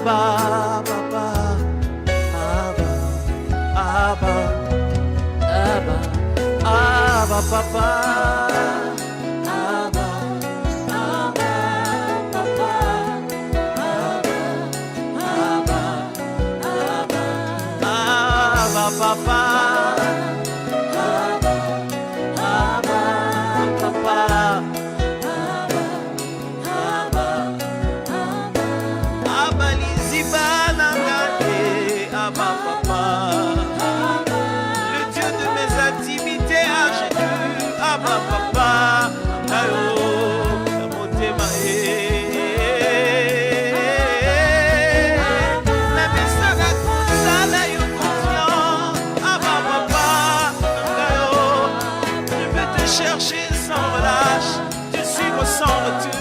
Abba, Papa, Abba, Abba, Abba, Abba, Papa, Abba, Abba, Papa, Abba, Abba, Abba, Abba, Papa. Chercher sans relâche, te suivre sans retour.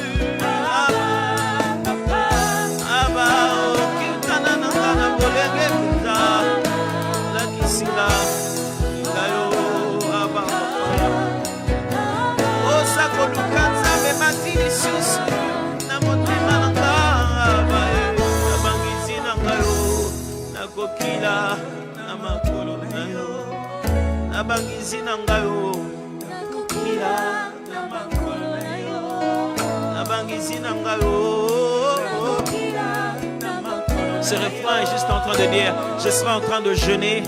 Ce refrain est juste en train de dire, je serai en train de jeûner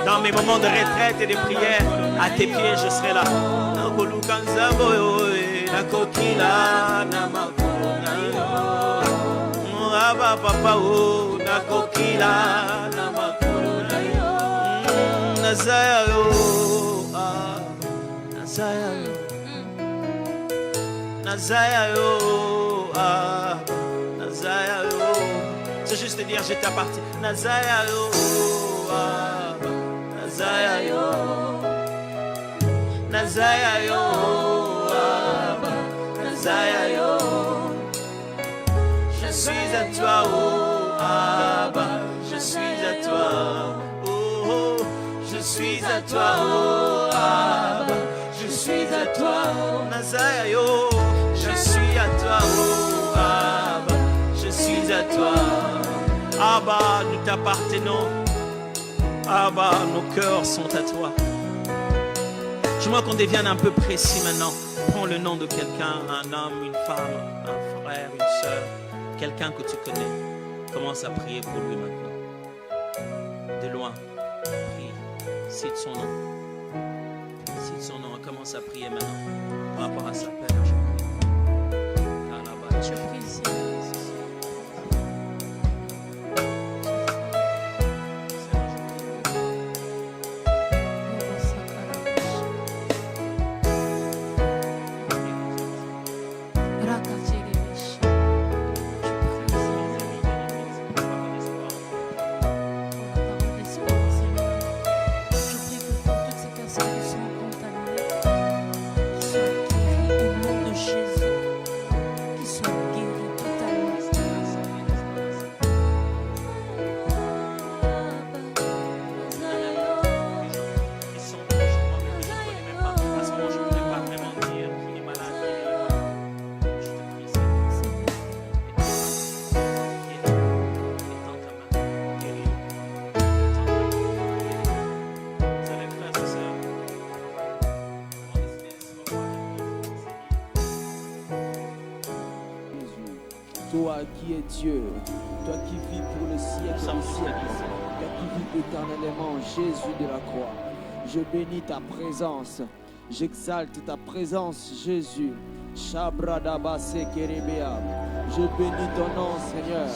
dans mes moments de retraite et de prière. À tes pieds, je serai là. C'est juste te dire, je t'appartiens. Nazayayo, Nazayayo, Nazayayo, Nazayayo. Je suis à toi, oh Abba, je suis à toi, oh, je suis à toi, oh Abba, je suis à toi, oh Nazayayo, je suis à toi, oh Abba, je suis à toi. Abba, nous t'appartenons. Abba, nos cœurs sont à toi. J'aimerais qu'on devienne un peu précis maintenant. Prends le nom de quelqu'un, un homme, une femme, un frère, une soeur, quelqu'un que tu connais. Commence à prier pour lui maintenant. De loin, prie. Cite son nom. Cite son nom. Commence à prier maintenant. Par rapport à sa père, je prie. Là-bas, je prie ici. Toi qui es Dieu, toi qui vis pour le siècle des siècles, toi qui vis éternellement, Jésus de la croix, je bénis ta présence, j'exalte ta présence, Jésus. Shabradabase Kerebea. Je bénis ton nom, Seigneur,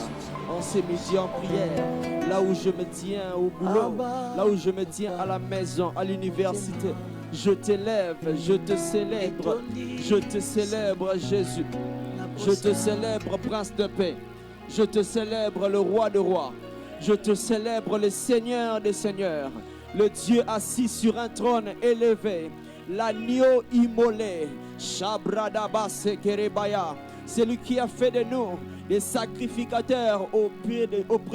en ces midi en prière, là où je me tiens au boulot, là où je me tiens à la maison, à l'université. Je t'élève, je te célèbre, Jésus. Je te célèbre, Prince de paix. Je te célèbre, le Roi de rois. Je te célèbre, le Seigneur des seigneurs. Le Dieu assis sur un trône élevé. L'agneau immolé. Shabradabase Kerebaya. C'est lui qui a fait de nous des sacrificateurs auprès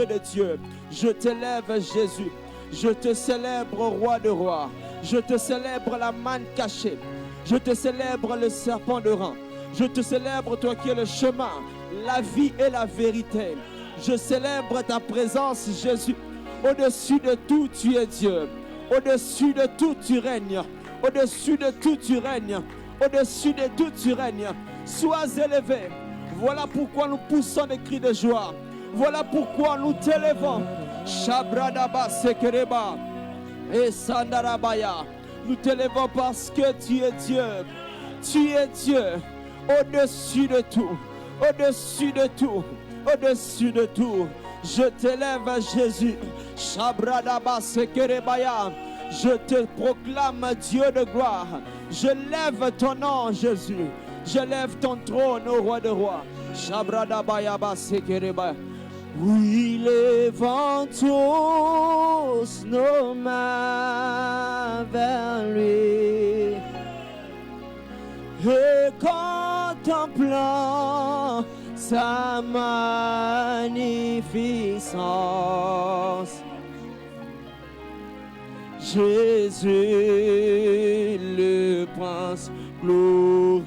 de Dieu. Je t'élève, Jésus. Je te célèbre, Roi de rois. Je te célèbre, la manne cachée. Je te célèbre, le serpent de rang. Je te célèbre, toi qui es le chemin, la vie et la vérité. Je célèbre ta présence, Jésus. Au-dessus de tout, tu es Dieu. Au-dessus de tout, tu règnes. Au-dessus de tout, tu règnes. Au-dessus de tout, tu règnes. Sois élevé. Voilà pourquoi nous poussons des cris de joie. Voilà pourquoi nous t'élevons. Shabradaba Sekereba et Sandarabaya. Nous t'élevons parce que tu es Dieu. Tu es Dieu. Au-dessus de tout. Au-dessus de tout. Au-dessus de tout. Je t'élève, Jésus. Shabradaba Sekerebaya. Je te proclame Dieu de gloire. Je lève ton nom, Jésus. Je lève ton trône au roi de rois. Shabradabaya Sekerebaya. Oui, levons tous nos mains vers lui et contemplant sa magnificence. Jésus, le prince glorieux,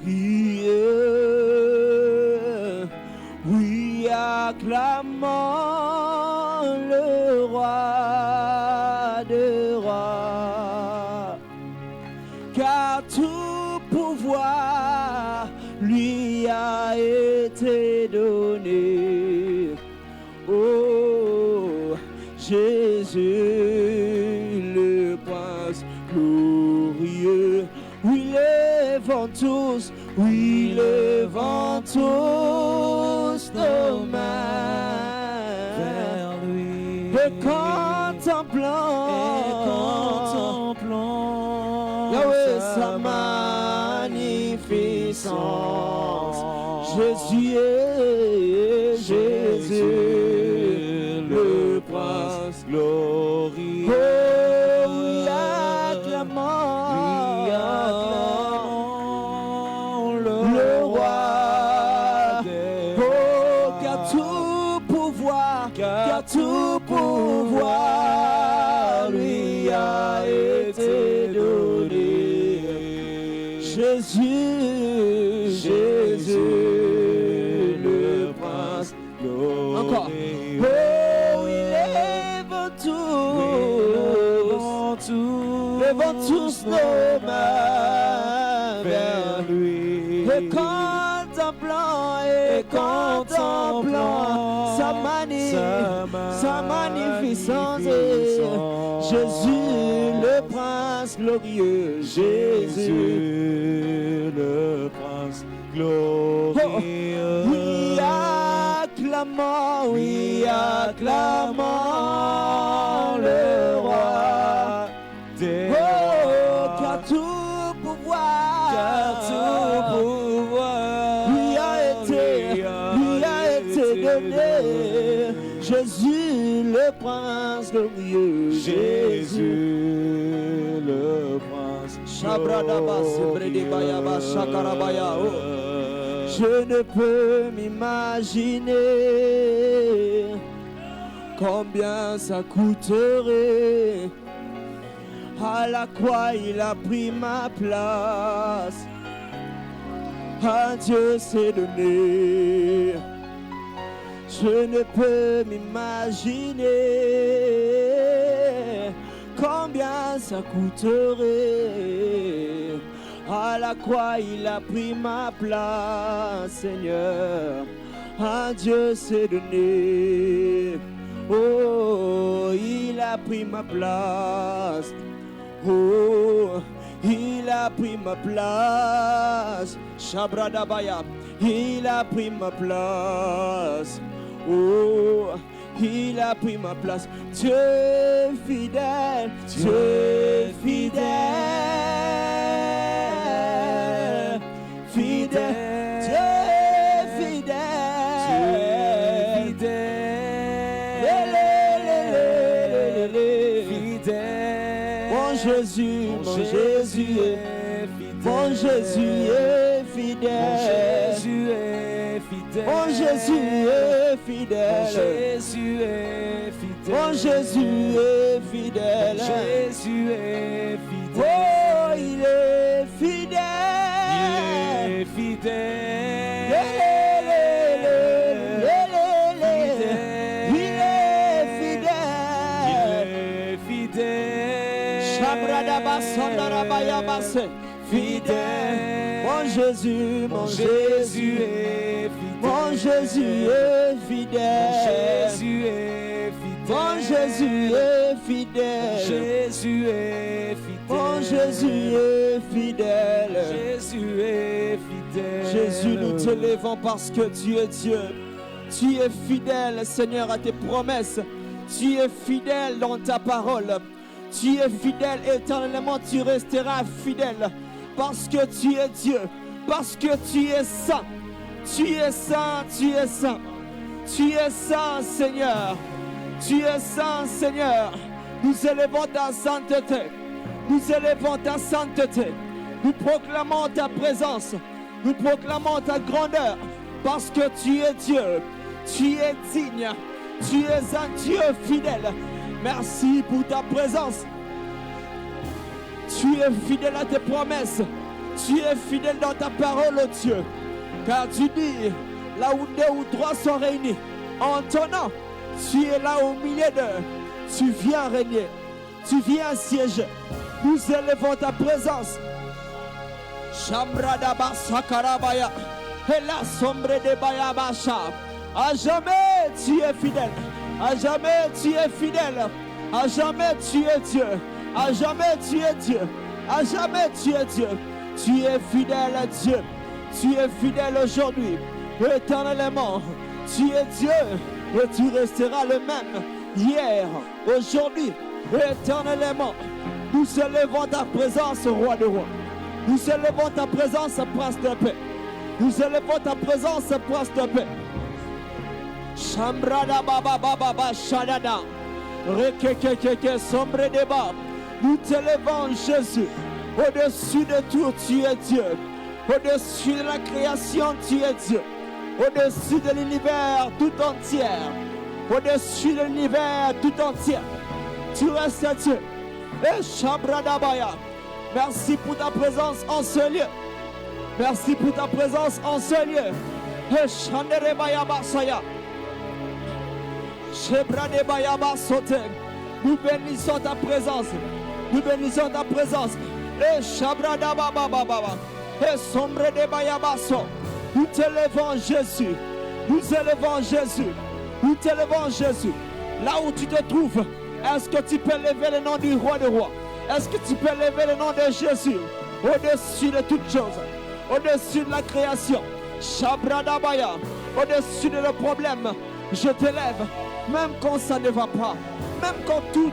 oui, acclamons le roi de rois, car tout pouvoir lui a été donné. Oh, Jésus, le prince glorieux, oui, levons tous, oui, levons tous nos mains vers lui et contemplons Yahweh sa magnificence. Jésus est Jésus, le prince glorieux. Oh, oui, acclamons le roi. Oh, car tout pouvoir lui a été donné. Jésus, Jésus, le prince glorieux. Encore. Oh, oui, levons tous nos mains vers lui. Et contemplant sa magnificence. Jésus, le prince glorieux. Jésus, le prince glorieux. Oui, acclamons le roi. Car tout pouvoir lui a été donné. Jésus, le prince glorieux. Jésus, le prince glorieux. Je ne peux m'imaginer combien ça coûterait. À la croix, il a pris ma place. Un Dieu s'est donné. Je ne peux m'imaginer combien ça coûterait. À la croix, il a pris ma place, Seigneur. Un Dieu s'est donné. Oh, il a pris ma place. Oh, il a pris ma place. Shabradabaya, il a pris ma place. Oh, il a pris ma place. Dieu est fidèle, Dieu est fidèle, fidèle, Dieu est fidèle, fidèle. Mon Jésus est fidèle. Mon Jésus est fidèle. Mon Jésus est fidèle. Mon Jésus est fidèle. Jésus est fidèle. Oh, il est fidèle. Il est fidèle. fidèle. Mon Jésus, Mon Jésus est fidèle. mon Jésus est fidèle. Jésus est fidèle. Mon Jésus est fidèle. Jésus est fidèle. Mon Jésus est fidèle. Jésus est fidèle. Jésus, nous te levons parce que tu es Dieu. Tu es fidèle, Seigneur, à tes promesses. Tu es fidèle dans ta parole. Tu es fidèle éternellement, tu resteras fidèle. Parce que tu es Dieu. Parce que tu es saint. Tu es saint, tu es saint. Tu es saint, Seigneur. Tu es saint, Seigneur. Nous élevons ta sainteté. Nous élevons ta sainteté. Nous proclamons ta présence. Nous proclamons ta grandeur. Parce que tu es Dieu. Tu es digne. Tu es un Dieu fidèle. Merci pour ta présence. Tu es fidèle à tes promesses. Tu es fidèle dans ta parole, oh Dieu. Car tu dis, là où 2 ou 3 sont réunis, en ton nom, tu es là au milieu d'eux. Tu viens régner. Tu viens siéger. Nous élevons ta présence. Shambradaba Sakarabaya. Et la sombre de Bayabasha. À jamais tu es fidèle. À jamais tu es fidèle. À jamais tu es Dieu. À jamais tu es Dieu. À jamais tu es Dieu. Tu es fidèle à Dieu. Tu es fidèle aujourd'hui. Éternellement. Tu es Dieu. Et tu resteras le même. Hier, aujourd'hui, éternellement. Nous élevons ta présence, roi de rois. Nous élevons ta présence, prince de paix. Nous élevons ta présence, prince de paix. Chambrada baba baba baba shadada. Rekekekeke sombre débat. Nous t'élevons Jésus. Au-dessus de tout, tu es Dieu. Au-dessus de la création, tu es Dieu. Au-dessus de l'univers tout entier. Au-dessus de l'univers tout entier. Tu restes Dieu. Et Chambrada baya. Merci pour ta présence en ce lieu. Merci pour ta présence en ce lieu. Et Chandere baya basaya. Nous bénissons ta présence. Nous bénissons ta présence. Et Shabrada Baba Baba. Et Sombre de Bayabaso. Nous t'élevons Jésus. Nous élevons Jésus. Nous t'élevons Jésus. Là où tu te trouves, est-ce que tu peux lever le nom du roi de rois? Est-ce que tu peux lever le nom de Jésus au-dessus de toutes choses? Au-dessus de la création. Shabrada Baya. Au-dessus de le problème. Je t'élève. Même quand ça ne va pas, même quand tout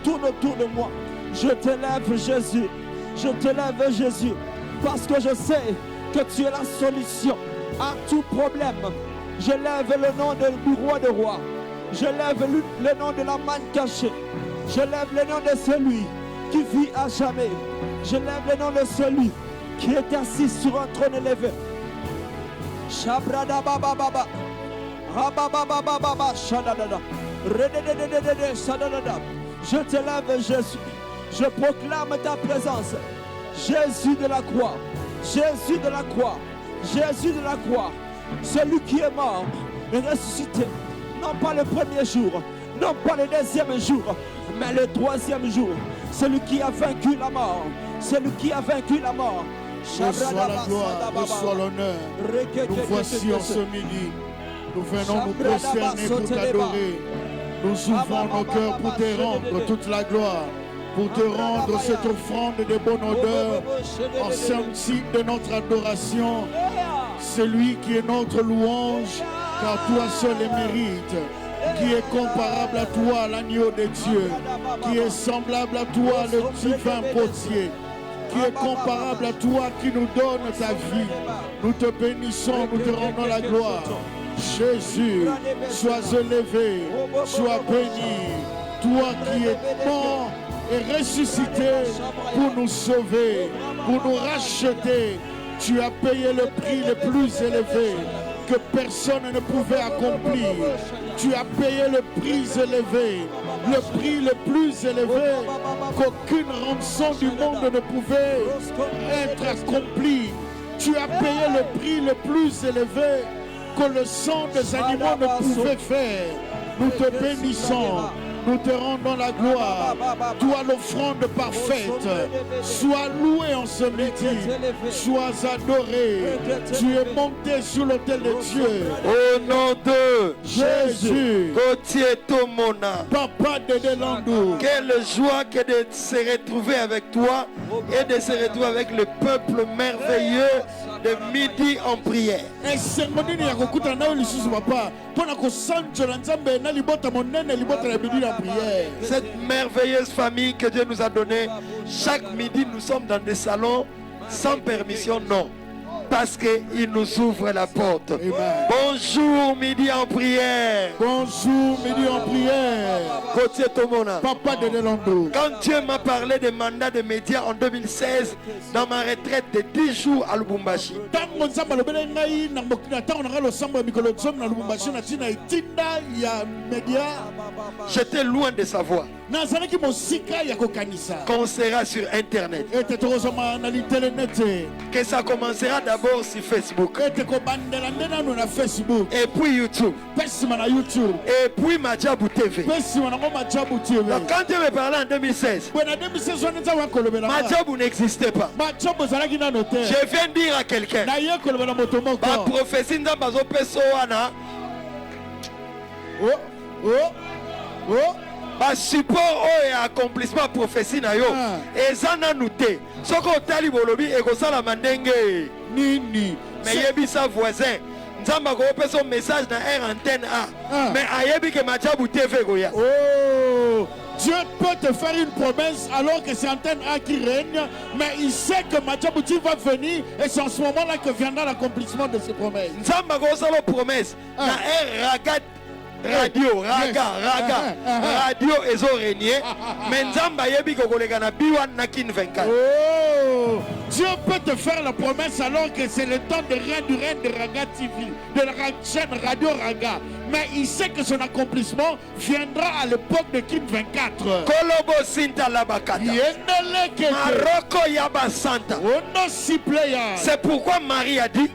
tourne autour de moi, je t'élève Jésus, je t'élève Jésus, parce que je sais que tu es la solution à tout problème. Je lève le nom du roi de rois, je lève le nom de la manne cachée, je lève le nom de celui qui vit à jamais, je lève le nom de celui qui est assis sur un trône élevé. Shabrada Baba Baba. Je t'élève Jésus. Je proclame ta présence. Jésus de la croix. Jésus de la croix. Jésus de la croix. Celui qui est mort et ressuscité. Non pas le premier jour. Non pas le deuxième jour. Mais le troisième jour. Celui qui a vaincu la mort. Celui qui a vaincu la mort. Reçois la gloire. Reçois l'honneur. Nous voici en ce midi. Nous venons nous prosterner pour t'adorer. Nous ouvrons nos cœurs pour te rendre toute la gloire, pour te rendre cette offrande de bonne odeur en symbole de notre adoration. Celui qui est notre louange, car toi seul le mérite, qui est comparable à toi, l'agneau de Dieu, qui est semblable à toi, le divin potier, qui est comparable à toi, qui nous donne ta vie. Nous te bénissons, nous te rendons la gloire. Jésus, sois élevé, sois béni, toi qui es mort et ressuscité pour nous sauver, pour nous racheter. Tu as payé le prix le plus élevé que personne ne pouvait accomplir. Tu as payé le prix élevé, le prix le plus élevé qu'aucune rançon du monde ne pouvait être accomplie. Tu as payé le prix le plus élevé que le sang des animaux ne pouvait faire. Nous te bénissons, Nous te rendons la gloire. Toi l'offrande parfaite. Sois loué en ce midi. Sois adoré. Tu es monté sur l'autel de Dieu. Au nom de Jésus. Gauthier Tomona. Papa de Delandou. Quelle joie que de se retrouver avec toi et de se retrouver avec le peuple merveilleux de midi en prière. Cette merveilleuse famille que Dieu nous a donnée, chaque midi nous sommes dans des salons sans permission, non. Parce qu'il nous ouvre la porte. Amen. Bonjour, midi en prière. Bonjour, midi en prière. Gauthier Tomona. Papa de Delandou. Quand Dieu m'a parlé des mandats de médias en 2016, dans ma retraite de 10 jours à Lubumbashi, j'étais loin de savoir qu'on sera sur Internet, que ça commencera d'abord sur Facebook, et puis YouTube, et puis Madjabou TV. Donc quand Dieu me parlait en 2016, Madjabou n'existait pas. Je viens dire à quelqu'un, ma prophétie n'a pas support et accomplissement prophétie na yo ezana nouté soko tali bolobi ekosala mandenge nini mais yebisa voisin nzamba ko pesa message na air antenne A mais ayebi ke Madjabou TV goya. Oh, Dieu peut te faire une promesse alors que c'est antenne A qui règne, mais il sait que Madjabou TV va venir et c'est en ce moment-là que viendra l'accomplissement de ses promesses. Nzamba ko sala promesse na air ragat radio radio ezo régner mais nzamba yebi ko kolega na biwan na kin 24. Oh, Dieu peut te faire la promesse alors que c'est le temps de règne du règne de Raga TV, de la chaîne radio Raga, mais il sait que son accomplissement viendra à l'époque de Kin 24. Kolobo Sinta Labakata Maroko Yaba Santa. C'est pourquoi Marie a dit,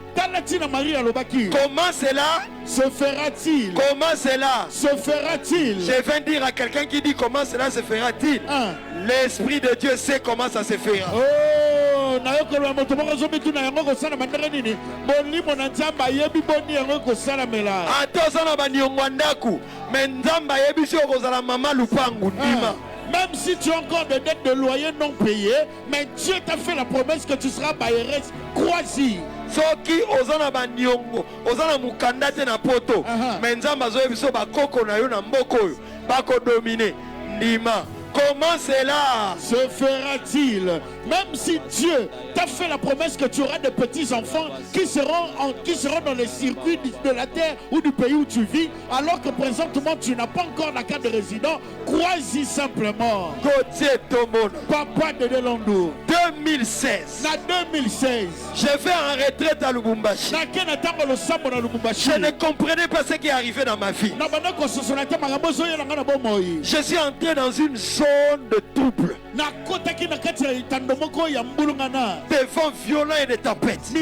comment cela se fera-t-il? Comment cela se fera-t-il? Je viens dire à quelqu'un qui dit comment cela se fera-t-il. L'Esprit de Dieu sait comment ça se fera. Oh, même si tu as encore des dettes de loyer non payées, mais Dieu t'a fait la promesse que tu seras bailleresse. Crois-y. Soki ozana banyongo ozana mukanda te na poto mais nzamba azoyebi biso bakoko na yo na mboka oyo bakodomine ndima. Comment cela se fera-t-il? Même si Dieu t'a fait la promesse que tu auras des petits-enfants qui seront dans les circuits de la terre ou du pays où tu vis, alors que présentement tu n'as pas encore la carte de résident, crois-y simplement. Gauthier Tomona. Papa de Delandou. 2016. Na 2016. Je vais en retraite à Lubumbashi. Je ne comprenais pas ce qui est arrivé dans ma vie. Je suis entré dans une zone de trouble. Des vents violents et des tempêtes.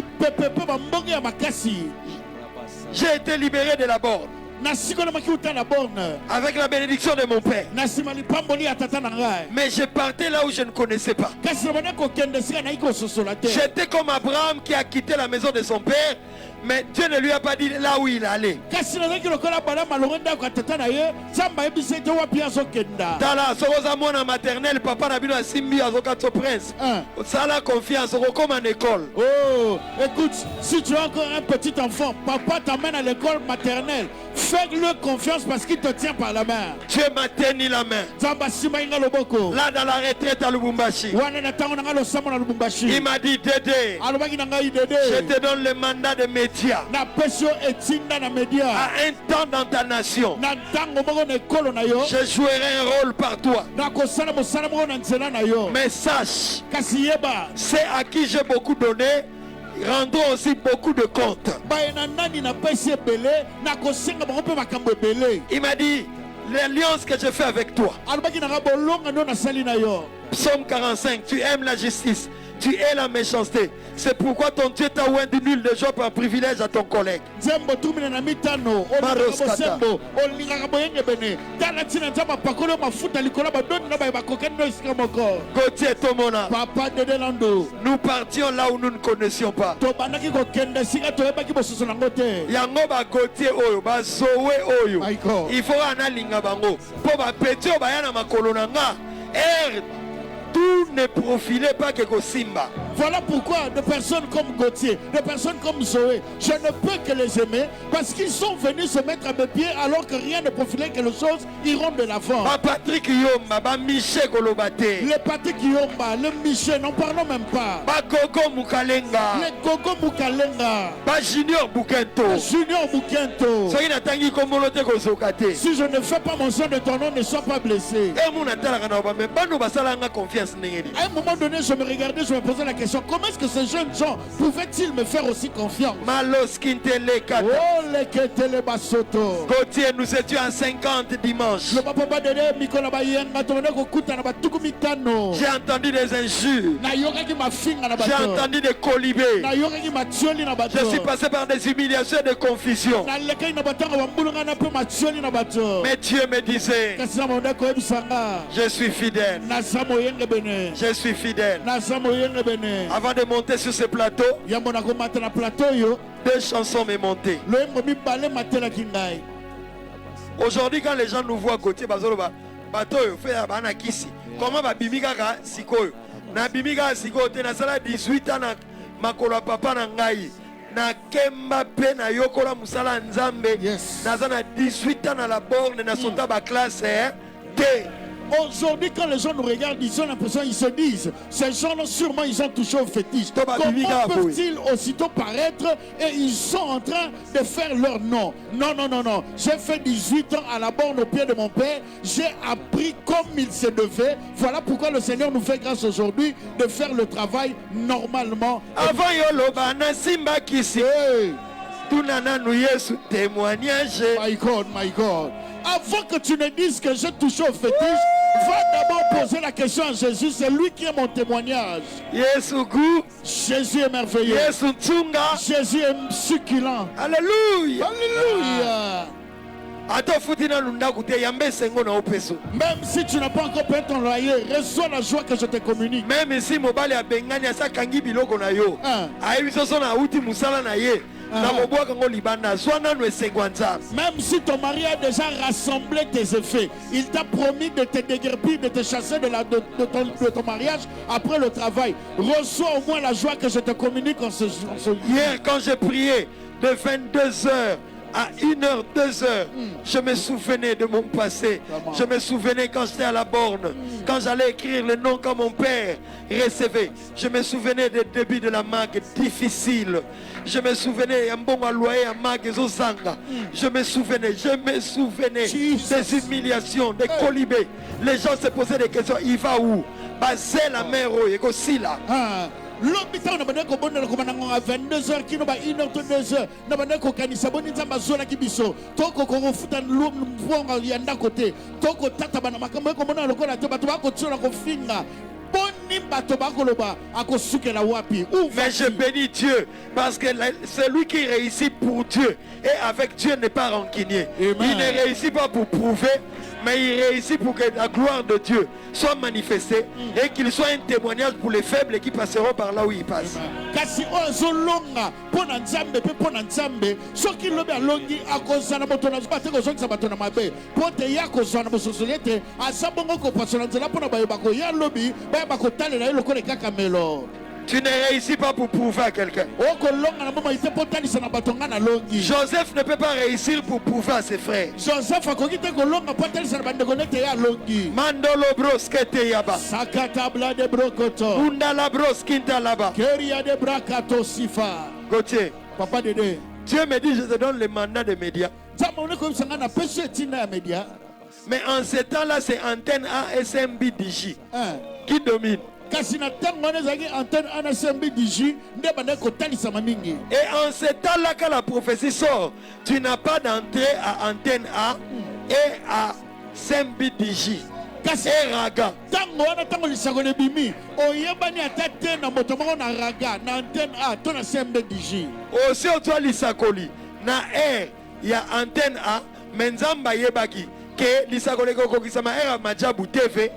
J'ai été libéré de la borne. Avec la bénédiction de mon père. Mais je partais là où je ne connaissais pas. J'étais comme Abraham qui a quitté la maison de son père, mais Dieu ne lui a pas dit là où il allait. Tala sokoza mwana maternelle papa na bino asimbi azokato prince. Ça la confiance comme en école. Oh, écoute, si tu as encore un petit enfant, papa t'amène à l'école maternelle. Fais-le confiance parce qu'il te tient par la main. Dieu m'a tenu la main. Là dans la retraite à Lubumbashi. Il m'a dit Dédé, je te donne le mandat de médias. À un temps dans ta nation, je jouerai un rôle par toi. Mais sache, c'est à qui j'ai beaucoup donné. Rendons aussi beaucoup de comptes. Il m'a dit, l'alliance que je fais avec toi. Psaume 45, tu aimes la justice, Tu es la méchanceté. C'est pourquoi ton Dieu t'a oint d'une huile de joie par privilège à ton collègue. Gauthier Tomona, nous partions là où nous ne connaissions pas. Yangoba Gauthier Oyo, Bazoé Oyo. Il faut analinga bango. Pour ba petit bayana makolonanga. Tout ne profilait pas que Simba. Voilà pourquoi des personnes comme Gauthier, des personnes comme Zoé, je ne peux que les aimer parce qu'ils sont venus se mettre à mes pieds alors que rien ne profilait que les choses iront de l'avant. Patrick Yomba, Michel Kolobate. Le Patrick Yomba, le Michel, n'en parlons même pas. Gogo Mukalenga. Le Gogo Mukalenga. Junior Bukento. Junior Bukento. Si je ne fais pas mon sang de ton nom, ne sois pas blessé. À un moment donné, je me regardais, je me posais la question. Comment est-ce que ces jeunes gens pouvaient-ils me faire aussi confiance? Gauthier, nous étions à 50 dimanches. J'ai entendu des injures. J'ai entendu des colibés. Je suis passé par des humiliations et des confusions. Mais Dieu me disait, je suis fidèle. Je suis fidèle. Avant de monter sur ce plateau, 2 chansons m'ont monté. Aujourd'hui, quand les gens nous voient à côté, comment va Bimika Sikoyo? Na Bimika Sikoyo, na sala 18 ans, makolo papa na ngai. Na kemba pe na yokola musala nzambe. Na zana 18 ans na la borne, na sota ba classe T. Aujourd'hui, quand les gens nous regardent, ils ont l'impression, ils se disent, ces gens-là, sûrement, ils ont touché au fétiche. Comment peuvent-ils aussitôt paraître et ils sont en train de faire leur nom? Non, non, non, non. J'ai fait 18 ans à la borne au pied de mon père. J'ai appris comme il se devait. Voilà pourquoi le Seigneur nous fait grâce aujourd'hui de faire le travail normalement. Avant Yoloba, Nasimba Kisi. Tout nana nous yesu témoignage. My God, my God. Avant que tu ne dises que j'ai touché au fétiche, va d'abord poser la question à Jésus. C'est lui qui est mon témoignage. Jésus est merveilleux. Jésus est succulent. Alléluia. Alléluia. Même si tu n'as pas encore payé ton loyer, reçois la joie que je te communique. Même si mobile a bengani asa kangi biloko na yo. Ayi biso na uti musala na ye. Même si ton mari a déjà rassemblé tes effets, il t'a promis de te déguerpir, de te chasser de ton mariage après le travail. Reçois au moins la joie que je te communique en ce jour. Hier, quand j'ai prié de 22h à 1h, 2h, je me souvenais de mon passé. Je me souvenais quand j'étais à la borne, quand j'allais écrire le nom que mon père recevait. Je me souvenais des débuts de la mague difficile. Je me souvenais un bon loyer à mague Zosanga. Je me souvenais des humiliations, des colibés. Les gens se posaient des questions. Il va où? C'est la mère et aussi là. L'hôpital n'a pas de 22h, qui n'a pas 1h, 2h, n'a pas de cocaïne, bonne zona qui biso, toko qu'on fout un l'homme, il y a d'un côté, toko tatabana, comme on a le cola, tobacco, finga. Mais je bénis Dieu parce que celui qui réussit pour Dieu et avec Dieu n'est pas rancunier. Il ne réussit pas pour prouver, mais il réussit pour que la gloire de Dieu soit manifestée et qu'il soit un témoignage pour les faibles qui passeront par là où ils passent. Tu ne réussis pas pour prouver à quelqu'un. Joseph ne peut pas réussir pour prouver à ses frères. Mandolo broskete yaba. Sakatabla de brokoto. Undala broskinta laba. Keria de brakato sifa. Gauthier, Papa Dédé, Dieu me dit je te donne le mandat des médias. Mais en ce temps-là, c'est Antenne A, SMB, DJ qui domine. Et en ce temps-là, quand la prophétie sort, tu n'as pas d'entrée à Antenne A et à SMB, DJ. kasi raga. tango wana tango lisako le bimi oyebani ata te na moto moko na raga na antenne A to na CMB-DJ Aussi toi lisakoli na ya antenne A menzamba yebaki que lisakoli kokokisa ma Madjabou TV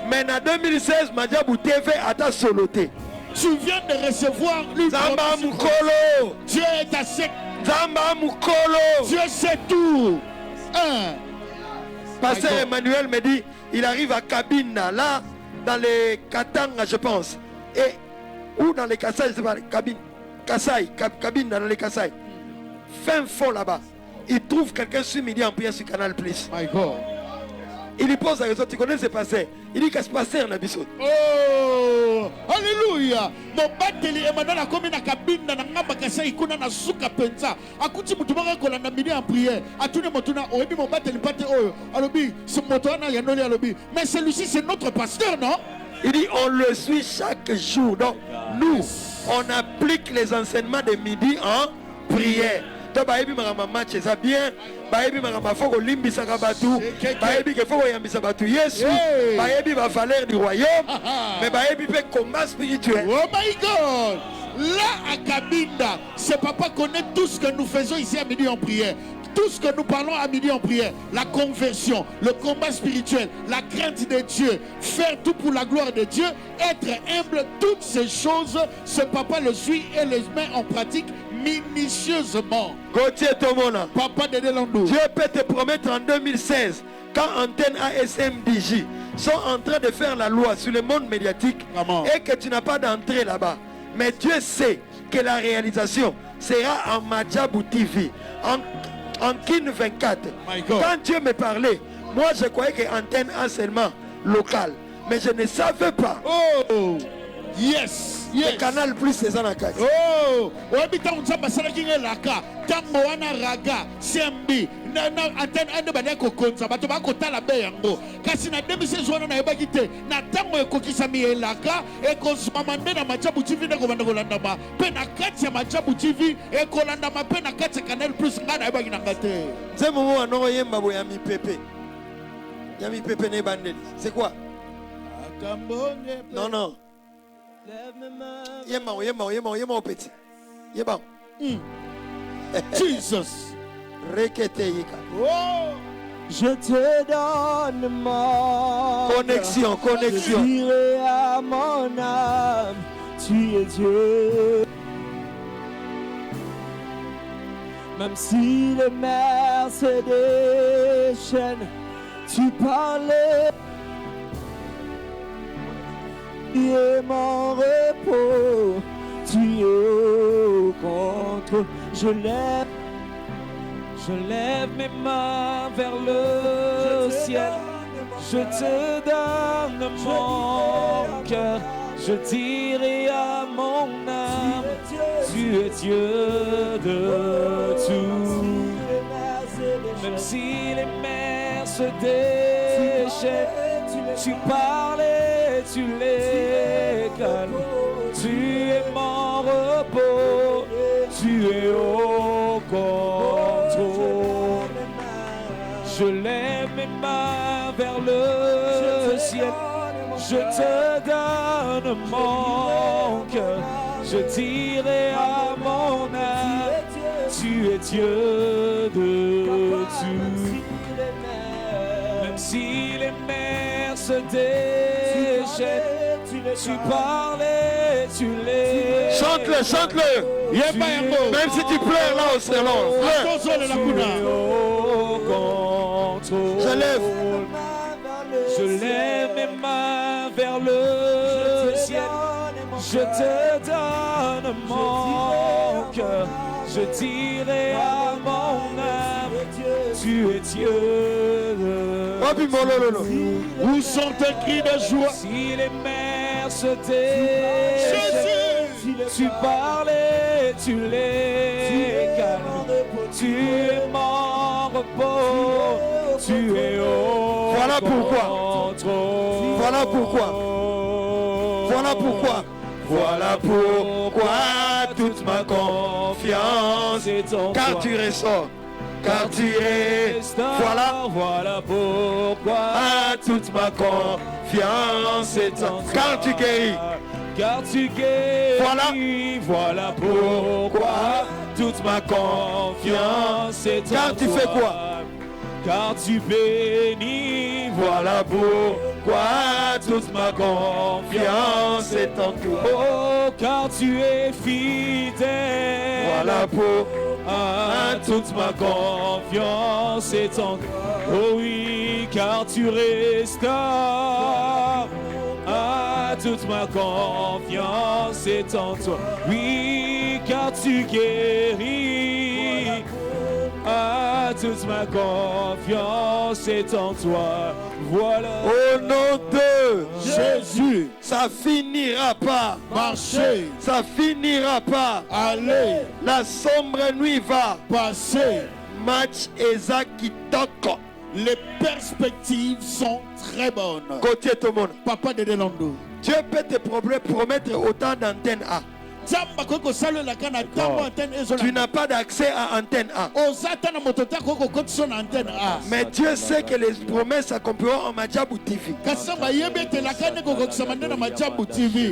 mais en 2016 Madjabou TV ata soloté. Tu viens de recevoir lui. Zamba Mukolo. Dieu est assez. Zamba Mukolo. Dieu sait tout. Pasteur Emmanuel me dit, il arrive à Kabina, là, dans les Katanga, je pense. Et, ou dans les Kassai, je sais pas, Kabina, dans les Kassai. Fin fond là-bas. Il trouve quelqu'un sur midi en prière sur Canal Plus. My God. Il lui pose la question, tu connais ce pasteur? Il dit qu'est-ce pasteur na biso. Oh, alléluia. Mon bateli Emmanuel a commis na cabine na ngamba kasa ikuna na suka penza. Akuti mutu moko ko na midi en prière. Atune motuna oyebi mon bateli pate oyo. Alobi, ce motona yanoli alobi. Mais celui-ci c'est notre pasteur, non? Il dit on le suit chaque jour. Donc nous, on applique les enseignements de midi en prière. Donc baebi marama match ça bien. Baebi marama foko limbisa kabatu. Baebi ke foko yambisa batu Yesu. Baebi ba valeur du royaume. Mais baebi pe combat spirituel. Oh my God. Là à Kabinda, ce papa connaît tout ce que nous faisons ici à midi en prière. Tout ce que nous parlons à midi en prière, la conversion, le combat spirituel, la crainte de Dieu, faire tout pour la gloire de Dieu, être humble, toutes ces choses, ce papa le suit et les met en pratique minutieusement. Gauthier Tomona, Papa de Delandou. Dieu peut te promettre en 2016, quand Antenne ASMDJ sont en train de faire la loi sur le monde médiatique et que tu n'as pas d'entrée là-bas. Mais Dieu sait que la réalisation sera en Madjabou TV, en Kin 24. Quand Dieu me parlait, moi je croyais que Antenne A seulement local. Mais je ne savais pas. Oh, yes. Le Canal Plus c'est ça la case. Oh, wabita unzamba sana kinge laka. Tango wana raga, CMB. Na antenne ande badeko konza bato bakotala be yango. Kasi na 2016 wana na yebaki te. Na tango ekokisa mi elaka ekozuma mande na Madjabou TV ndeko banda kolanda ma. Pe na kati ya Madjabou TV ekolanda ma pe na kati ya Canal Plus ngana yebaki na ngate. Nzemo mo anoko yemba bo ya mi pepe. Ya mi pepe ne bandeli. C'est quoi? Non non. Yemba au petit. Yemba. Jesus. Rekete yika. Oh. Je te donne mon connexion. J'irai à mon âme, tu es Dieu. Même si les mers se déchaînent, tu parlais. Tu es mon repos, tu es au contrôle. Je lève mes mains vers le ciel. Je te donne mon cœur. Je dirai à mon âme, tu es Dieu de tout. Même si les mers se déchaînent, tu parles et tu les calmes. Tu es mon repos, tu es au contrôle. Je lève mes mains vers le ciel. Je te donne mon cœur. Je dirai à mon âme, tu es Dieu de tout. Même si les mers se déchaînent, tu parles et tu les... Chante-le. Même si tu pleures là au salon. Je lève mes mains vers le ciel. Je te donne mon cœur. Je dirai à mon âme, tu es Dieu de tout. Où sont tes cris de joie? Si les mers se déchaînent, tu parles et tu les calmes. Tu es mon repos, tu es au Voilà pourquoi. contrôle. Voilà pourquoi toute ma confiance est en toi. car tu ressors. car tu restaures. Voilà pourquoi toute ma confiance est en toi. Car tu guéris. Car tu guéris. Voilà pourquoi toute ma confiance est en toi. Car tu fais quoi? Car tu bénis. Voilà pourquoi toute ma confiance est en toi. Oh, car tu es fidèle. Voilà pourquoi toute ma confiance est en toi. Oh oui, car tu restaures. Toute ma confiance est en toi. Oui, car tu guéris. Toute ma confiance est en toi. Voilà. Au nom de Jésus, ça finira pas marcher, ça finira pas aller, la sombre nuit va passer. match Eza Kitoko. Les perspectives sont très bonnes. Côté tout le monde. Papa de Delando. Dieu peut te promettre autant d'antennes A. Tu n'as pas d'accès à antenne A. Mais Dieu sait que les promesses s'accompliront en Madjabou TV.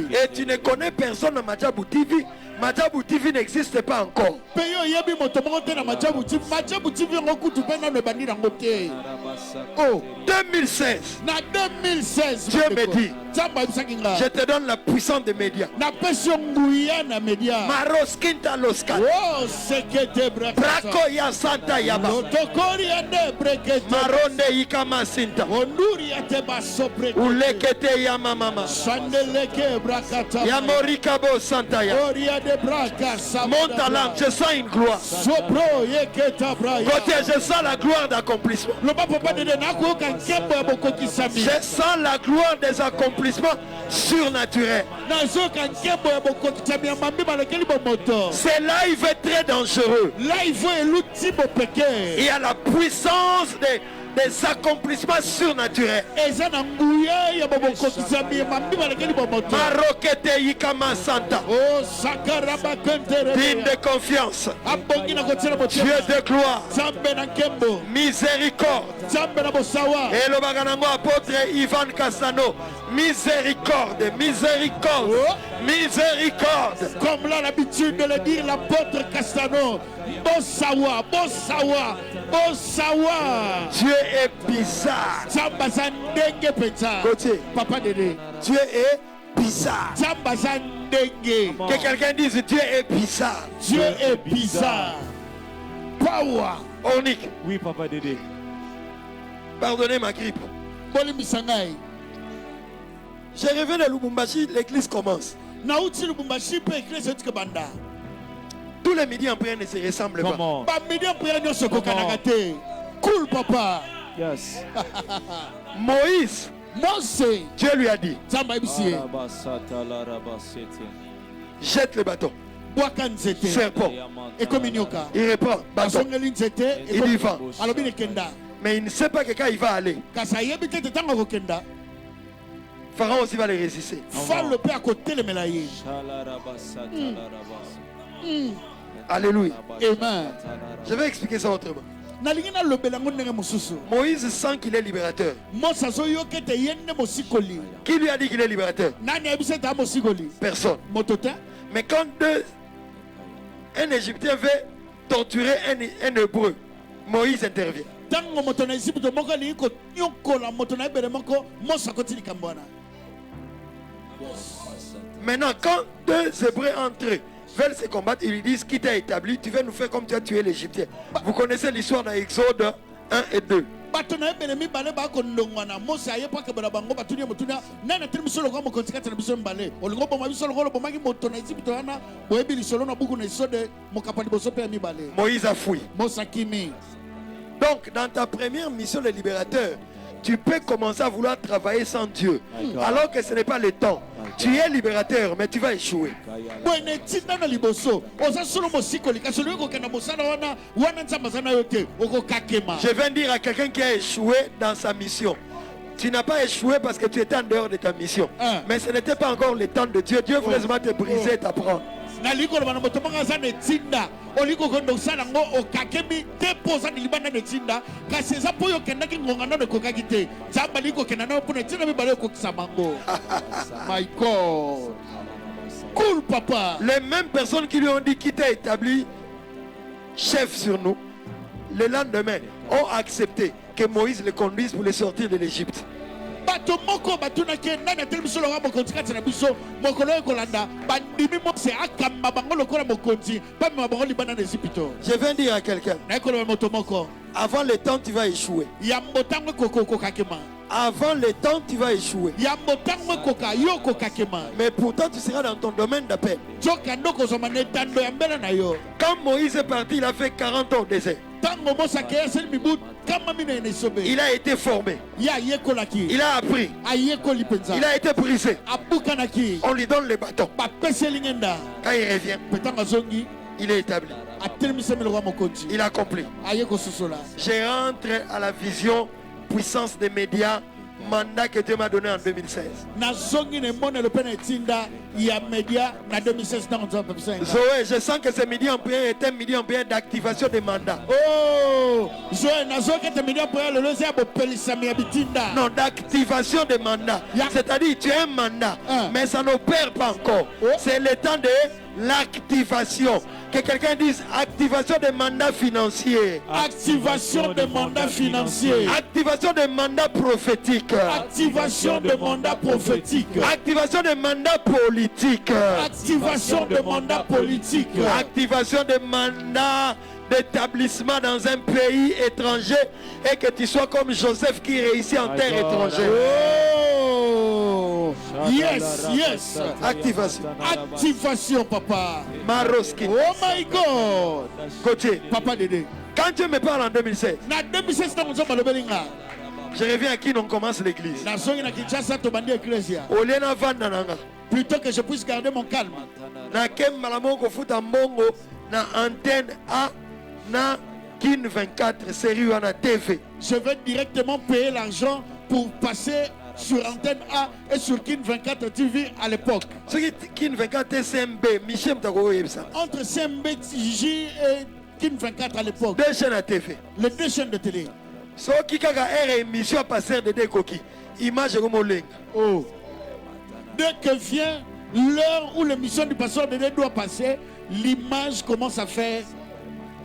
Et tu ne connais personne en Madjabou TV. Madjabou TV n'existe pas encore. Oh, 2016. Dieu me dit, je te donne la puissance des médias. Maros Kinta Loska. Brako ya Santa Yaba. Maronde Ikama Sinta. Ulekete Yama Mama. Yamorikabo Santa Yaba. Mon talent, je sens une gloire. Côté, je sens la gloire d'accomplissement. Je sens la gloire des accomplissements surnaturels. C'est live très dangereux. Il y a la puissance des accomplissements surnaturels. Marokete Yikama Santa. Digne de confiance. Dieu de gloire. Miséricorde. Et le baganango apôtre Ivan Cassano. Miséricorde, miséricorde, miséricorde. Comme l'a l'habitude de le dire l'apôtre Castano. Bon savoir, bon savoir, bon savoir. Dieu est bizarre. Gauthier, Papa Dédé. Dieu est bizarre. Que quelqu'un dise Dieu est bizarre. Dieu est bizarre. Power. Onique. Oui, Papa Dédé. Pardonnez ma grippe. J'ai rêvé de Lubumbashi, l'église commence. Tous les midis en prière ne se ressemblent pas. Cool, papa. Yes. Moïse, Dieu lui a dit, jette le bâton. Serpent. Il répond, bâton. Il y va. Mais il ne sait pas que quand il va aller, Pharaon aussi va le résister. Alléluia. Amen. Je vais expliquer ça autrement. Moïse sent qu'il est libérateur. Qui lui a dit qu'il est libérateur? Personne. Mais quand un Égyptien veut torturer un Hébreu, Moïse intervient. Maintenant, quand deux Hébreux entre eux veulent se combattre, ils lui disent qui t'a établi, tu veux nous faire comme tu as tué l'Égyptien. Vous connaissez l'histoire dans Exode 1 et 2. Moïse a fui. Donc, dans ta première mission de libérateur, tu peux commencer à vouloir travailler sans Dieu, alors que ce n'est pas le temps. Tu es libérateur, mais tu vas échouer. Je viens dire à quelqu'un qui a échoué dans sa mission. Tu n'as pas échoué parce que tu étais en dehors de ta mission. Mais ce n'était pas encore le temps de Dieu. Dieu voulait seulement te briser et t'apprendre. na liko na moto manga za netinda oliko kondo sala ngo okakemi deposa ni libanda netinda kasi za poyo kenda ki ngongana ne kokagite zamba liko kenda na pona tina mi bale ko kisamango. My God. Cool papa. Les mêmes personnes qui lui ont dit qu'il t'a établi chef sur nous, le lendemain ont accepté que Moïse les conduise pour les sortir de l'Égypte. Bato moko batuna kenda na tel biso lo mokonzi kati na biso mokolo ekolanda bandimi mo se akamba bango lokola mokonzi pa me bango libana na Égypte. Je viens dire à quelqu'un, Na ekolo moto moko avant le temps tu vas échouer. ya mbotango kokoko kakema. Avant le temps tu vas échouer. Ya mbotango koka yo kokakema. Mais pourtant tu seras dans ton domaine d'appel. Joka ndoko zoma netando ya mbele na yo. Quand Moïse est parti, il a fait 40 ans au désert. Tango mosa ke sel mibut kama mina ene sobe. Il a été formé. Ya yekolaki. Il a appris. Ayekoli penza. Il a été brisé. Abukanaki. On lui donne le bâton. Ba peselingenda. Quand il revient, Petanga zongi. il est établi. Atelmise melo wa mokonzi. Il a accompli. Ayeko sosola. Je rentre à la vision puissance des médias, mandat que Dieu m'a donné en 2016. Na zongi ne mone le pene tinda ya media na 2016 dans Zoé, je sens que ce midi en prière est un midi en prière d'activation des mandats. Oh, Zoé na zongi te media pour le loze abo pelisa mi abitinda. Non, d'activation des mandats. C'est-à-dire, tu as un mandat, mais ça n'opère pas encore. C'est le temps de l'activation. Que quelqu'un dise activation des mandats financiers. Activation de mandats financiers. Activation des mandats prophétiques. Activation de mandats prophétiques. Activation des mandats politiques. Activation de mandats politiques. Activation des mandats d'établissement dans un pays étranger et que tu sois comme Joseph qui réussit en terre étrangère. Oh, yes, yes. Activation. Activation, papa. Maroski. Oh my God. Gauthier, Papa Dédé. quand Dieu me parle en 2016, Na 2016 na nzomba lobelinga. je reviens à qui on commence l'église. Na zongi na Kinshasa to bandi ecclesia. Olena vanda nanga. Plutôt que je puisse garder mon calme. Na kem malamoko futa mbongo na antenne A na Kin 24 série wana TV. Je vais directement payer l'argent pour passer sur Antenne A et sur Kin 24 TV à l'époque. Ce qui Kin 24 SMB, Michel Mtako Yebsa. Entre CMBJ et Kin 24 à l'époque. Deux chaînes à TV. Les deux chaînes de télé. So qui kaka air émission à passer de Dekoki. Image comme Oling. Oh. Dès que vient l'heure où l'émission du pasteur Dédé doit passer, l'image commence à faire.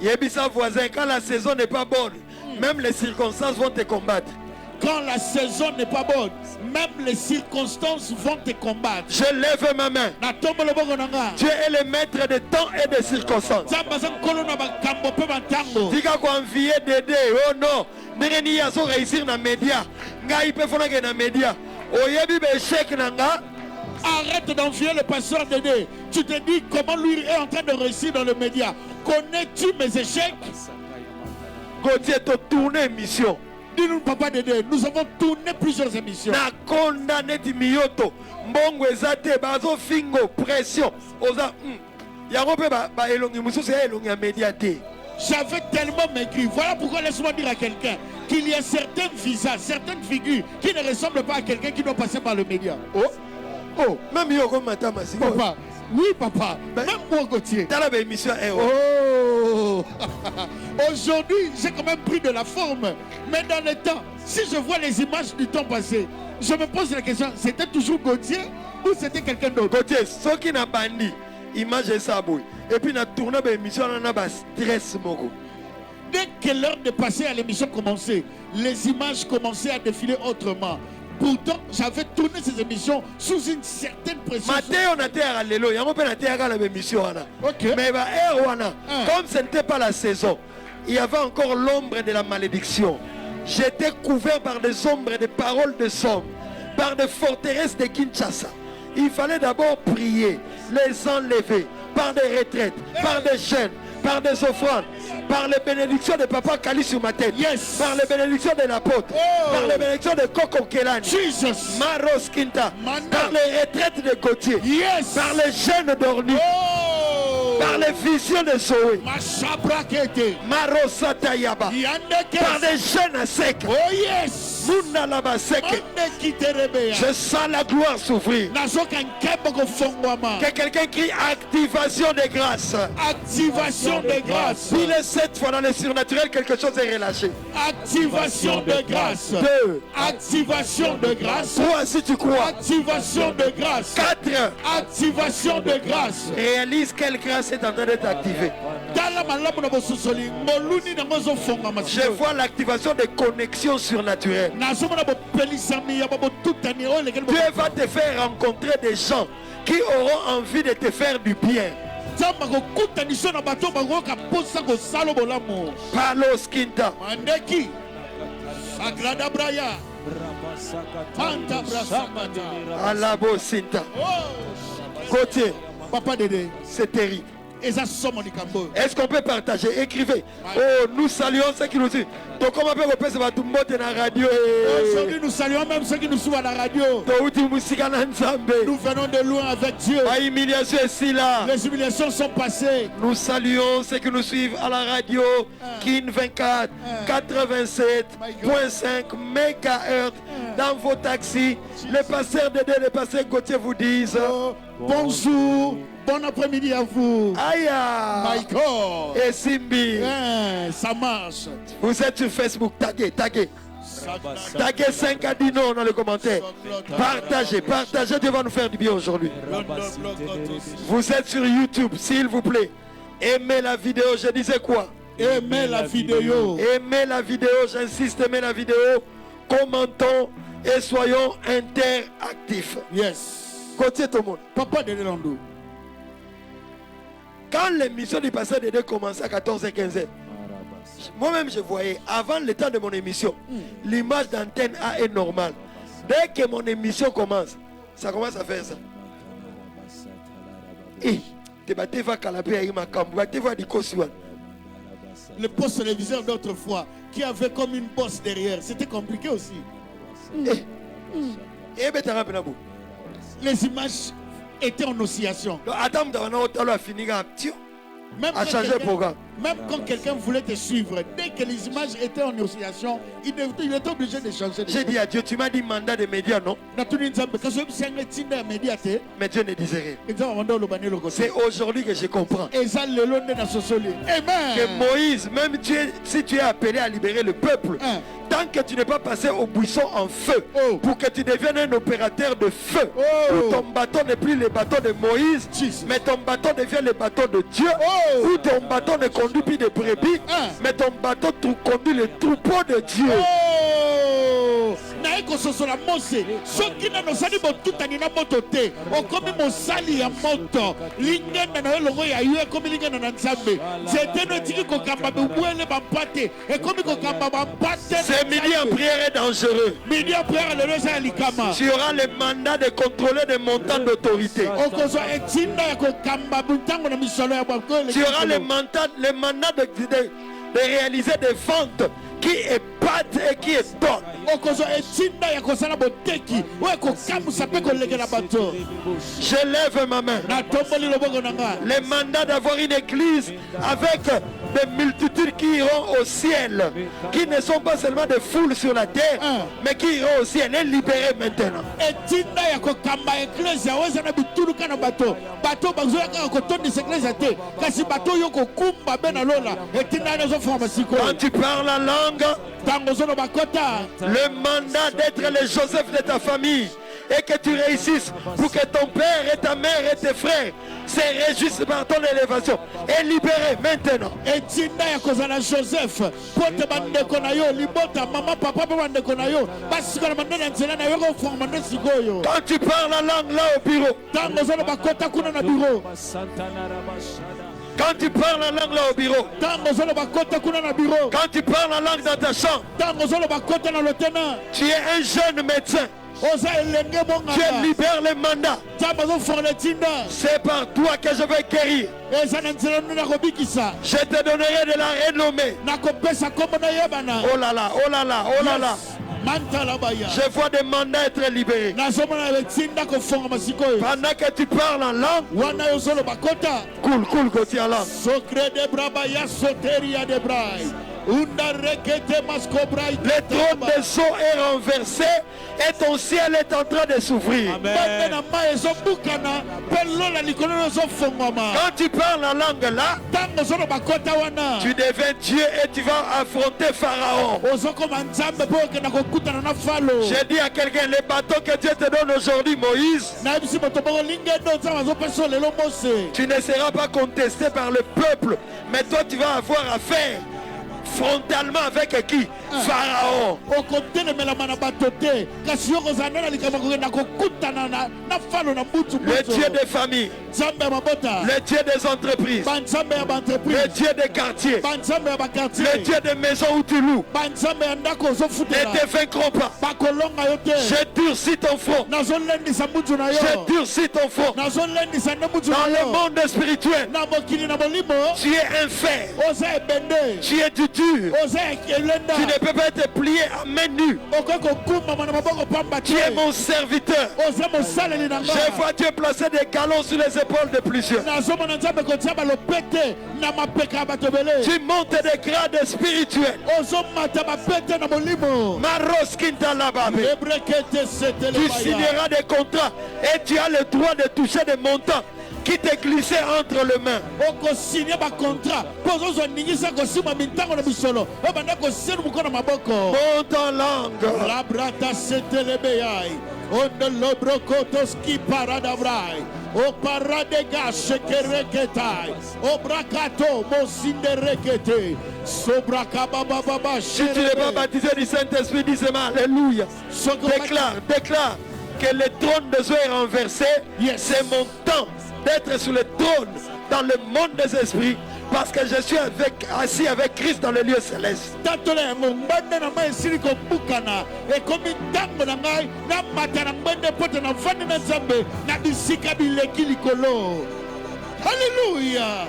Yebisa voisin, quand la saison n'est pas bonne, même les circonstances vont te combattre. Quand la saison n'est pas bonne, même les circonstances vont te combattre. Je lève ma main. Na tombe le bongo nanga. Dieu est le maître de temps et de circonstances. Zamba za nkolo na bakambo pe bantango. Tika ko envier Dédé, oh non. Ndenge ya so réussir na média. Ngai pe fona ke na média. Oyebi be échec nanga. Arrête d'envier le pasteur Dédé. Tu te dis comment lui est en train de réussir dans le média. Connais-tu mes échecs? Gauthier to tourner mission. Dis-nous, papa Dédé, nous avons tourné plusieurs émissions. Na condamné ti miyoto. Mbongo ezate bazo fingo pression. Oza yango pe ba elongi mususu ya elongi ya média te. J'avais tellement maigri. Voilà pourquoi laisse-moi dire à quelqu'un qu'il y a certains visages, certaines figures qui ne ressemblent pas à quelqu'un qui doit passer par le média. Oh, oh, même yo comme matama si. Papa, oui papa, même moi Gauthier. Dans la émission Oh. Aujourd'hui, j'ai quand même pris de la forme. Mais dans le temps, si je vois les images du temps passé, je me pose la question, c'était toujours Gauthier ou c'était quelqu'un d'autre? Gauthier, ce qui n'a pas dit, image est ça. Et puis, on a tourné l'émission, on a stress. Dès que l'heure de passer à l'émission commençait, les images commençaient à défiler autrement. Pourtant, j'avais tourné ces émissions sous une certaine pression. On a terre à l'élo, il y a un émission. Ok. Mais comme ce n'était pas la saison, il y avait encore l'ombre de la malédiction. J'étais couvert par des ombres, des paroles de somme, par des forteresses de Kinshasa. Il fallait d'abord prier, les enlever, par des retraites, par des chaînes, par des offrandes, par les bénédictions de Papa Kali sur ma tête, par les bénédictions de l'apôtre, par les bénédictions de Coco Kelani, Jesus, Maros Kinta, par les retraites de Gauthier, par les jeunes d'Orly, par les visions de Zoé, Maros Satayaba, par des jeunes à sec. Oh yes. Muna la baseke. Je sens la gloire s'ouvrir. Que quelqu'un crie activation des grâces. Activation de grâce. S'il est 7 fois dans le surnaturel, quelque chose est relâché. Activation de grâce. 2. Activation de grâce. 3 si tu crois. Activation de grâce. 4. Activation de grâce. Réalise quelle grâce est en train d'être activée. Je vois l'activation des connexions surnaturelles. Dieu va te faire rencontrer des gens qui auront envie de te faire du bien. Palos Quinta. Alabo Sinta. Côté, Papa Dédé, c'est terrible. Est-ce qu'on peut partager? Écrivez. Oh, nous saluons ceux qui nous suivent. Donc, comment peut repérer ce bateau dans la radio? Aujourd'hui, nous saluons même ceux qui nous suivent à la radio. Nous venons de loin avec Dieu. Les humiliations sont passées. Nous saluons ceux qui nous suivent à la radio. Kin 24, 87.5 MHz. Dans vos taxis, les passeurs Dédé, les passeurs Gauthier vous disent bonjour. Bon après-midi à vous. Aïe. Michael. Et Simbi. Ça marche. Vous êtes sur Facebook. Taguez. Taguez 5 à 10 non dans les commentaires. Partagez. Dieu va nous faire du bien aujourd'hui. Vous êtes sur YouTube, s'il vous plaît. Aimez la vidéo. Je disais quoi? Aimez la vidéo. Aimez la vidéo. J'insiste, aimez la vidéo. Commentons et soyons interactifs. Yes. Côté tout le monde. Papa de Landou. Quand l'émission du pasteur Dédé commençait à 14h-15h, moi-même je voyais, avant le temps de mon émission, l'image d'antenne A est normale. Dès que mon émission commence, ça commence à faire ça. Et le poste téléviseur d'autrefois, qui avait comme une bosse derrière, c'était compliqué aussi. Les images étaient en oscillation. Même quand quelqu'un voulait te suivre, dès que les images étaient en oscillation, il était obligé de changer. J'ai dit à Dieu, tu m'as dit mandat de médias, non? Mais Dieu ne disait rien. C'est aujourd'hui que je comprends. Que Moïse, même si tu es appelé à libérer le peuple, tant que tu n'es pas passé au buisson en feu, pour que tu deviennes un opérateur de feu, où ton bâton n'est plus le bâton de Moïse, mais ton bâton devient le bâton de Dieu, où ton bâton ne conduit plus de brebis, mais ton bâton conduit le troupeau de Dieu. Ce midi en prière est dangereux. Tu auras le mandat de contrôler des montants d'autorité. Tu auras le mandat de réaliser des ventes qui épatent et qui étonnent. Je lève ma main. Le mandat d'avoir une église avec des multitudes qui iront au ciel, qui ne sont pas seulement des foules sur la terre, mais qui iront au ciel, est libéré maintenant. Quand tu parles la langue, le mandat d'être le Joseph de ta famille, et que tu réussisses pour que ton père et ta mère et tes frères se réjouissent par ton élévation, est libéré maintenant. Quand tu parles la langue là au bureau, quand tu parles la langue là au bureau, quand tu parles la langue dans ta chambre, tu es un jeune médecin, tu libères les mandats. C'est par toi que je vais guérir. Je te donnerai de la renommée. Oh là là, oh là là, oh là là. Je vois des mandats être libérés. Pendant que tu parles en langue, cool, Gauthier en langue. Le trône des eaux est renversé et ton ciel est en train de s'ouvrir. Amen. Quand tu parles la langue là, tu deviens Dieu et tu vas affronter Pharaon. J'ai dit à quelqu'un, les bateaux que Dieu te donne aujourd'hui, Moïse, tu ne seras pas contesté par le peuple, mais toi tu vas avoir affaire frontalement avec qui? Pharaon. Le Dieu des familles, le Dieu des entreprises, le Dieu des quartiers, le Dieu des maisons où tu loues, ne te vaincront pas. Je durcis ton front. Je durcis ton front. Dans le monde spirituel, tu es un fer. Tu es du dur. Tu ne peux pas être plié à main nue. Tu es mon serviteur. Je vois Dieu placer des galons sur les épaules de plusieurs. Tu montes des grades spirituels. Tu signeras des contrats et tu as le droit de toucher des montants qui t'est glissé entre les mains. Monte en langue. O paradega shekereketai, o brakato mosinderekete, sobrakabababa. Si tu n'es pas baptisé du Saint-Esprit, dis seulement Alléluia. Déclare que le trône de Dieu est renversé. C'est mon temps d'être sur le trône dans le monde des esprits. Parce que je suis assis avec Christ dans le lieu céleste. Alléluia.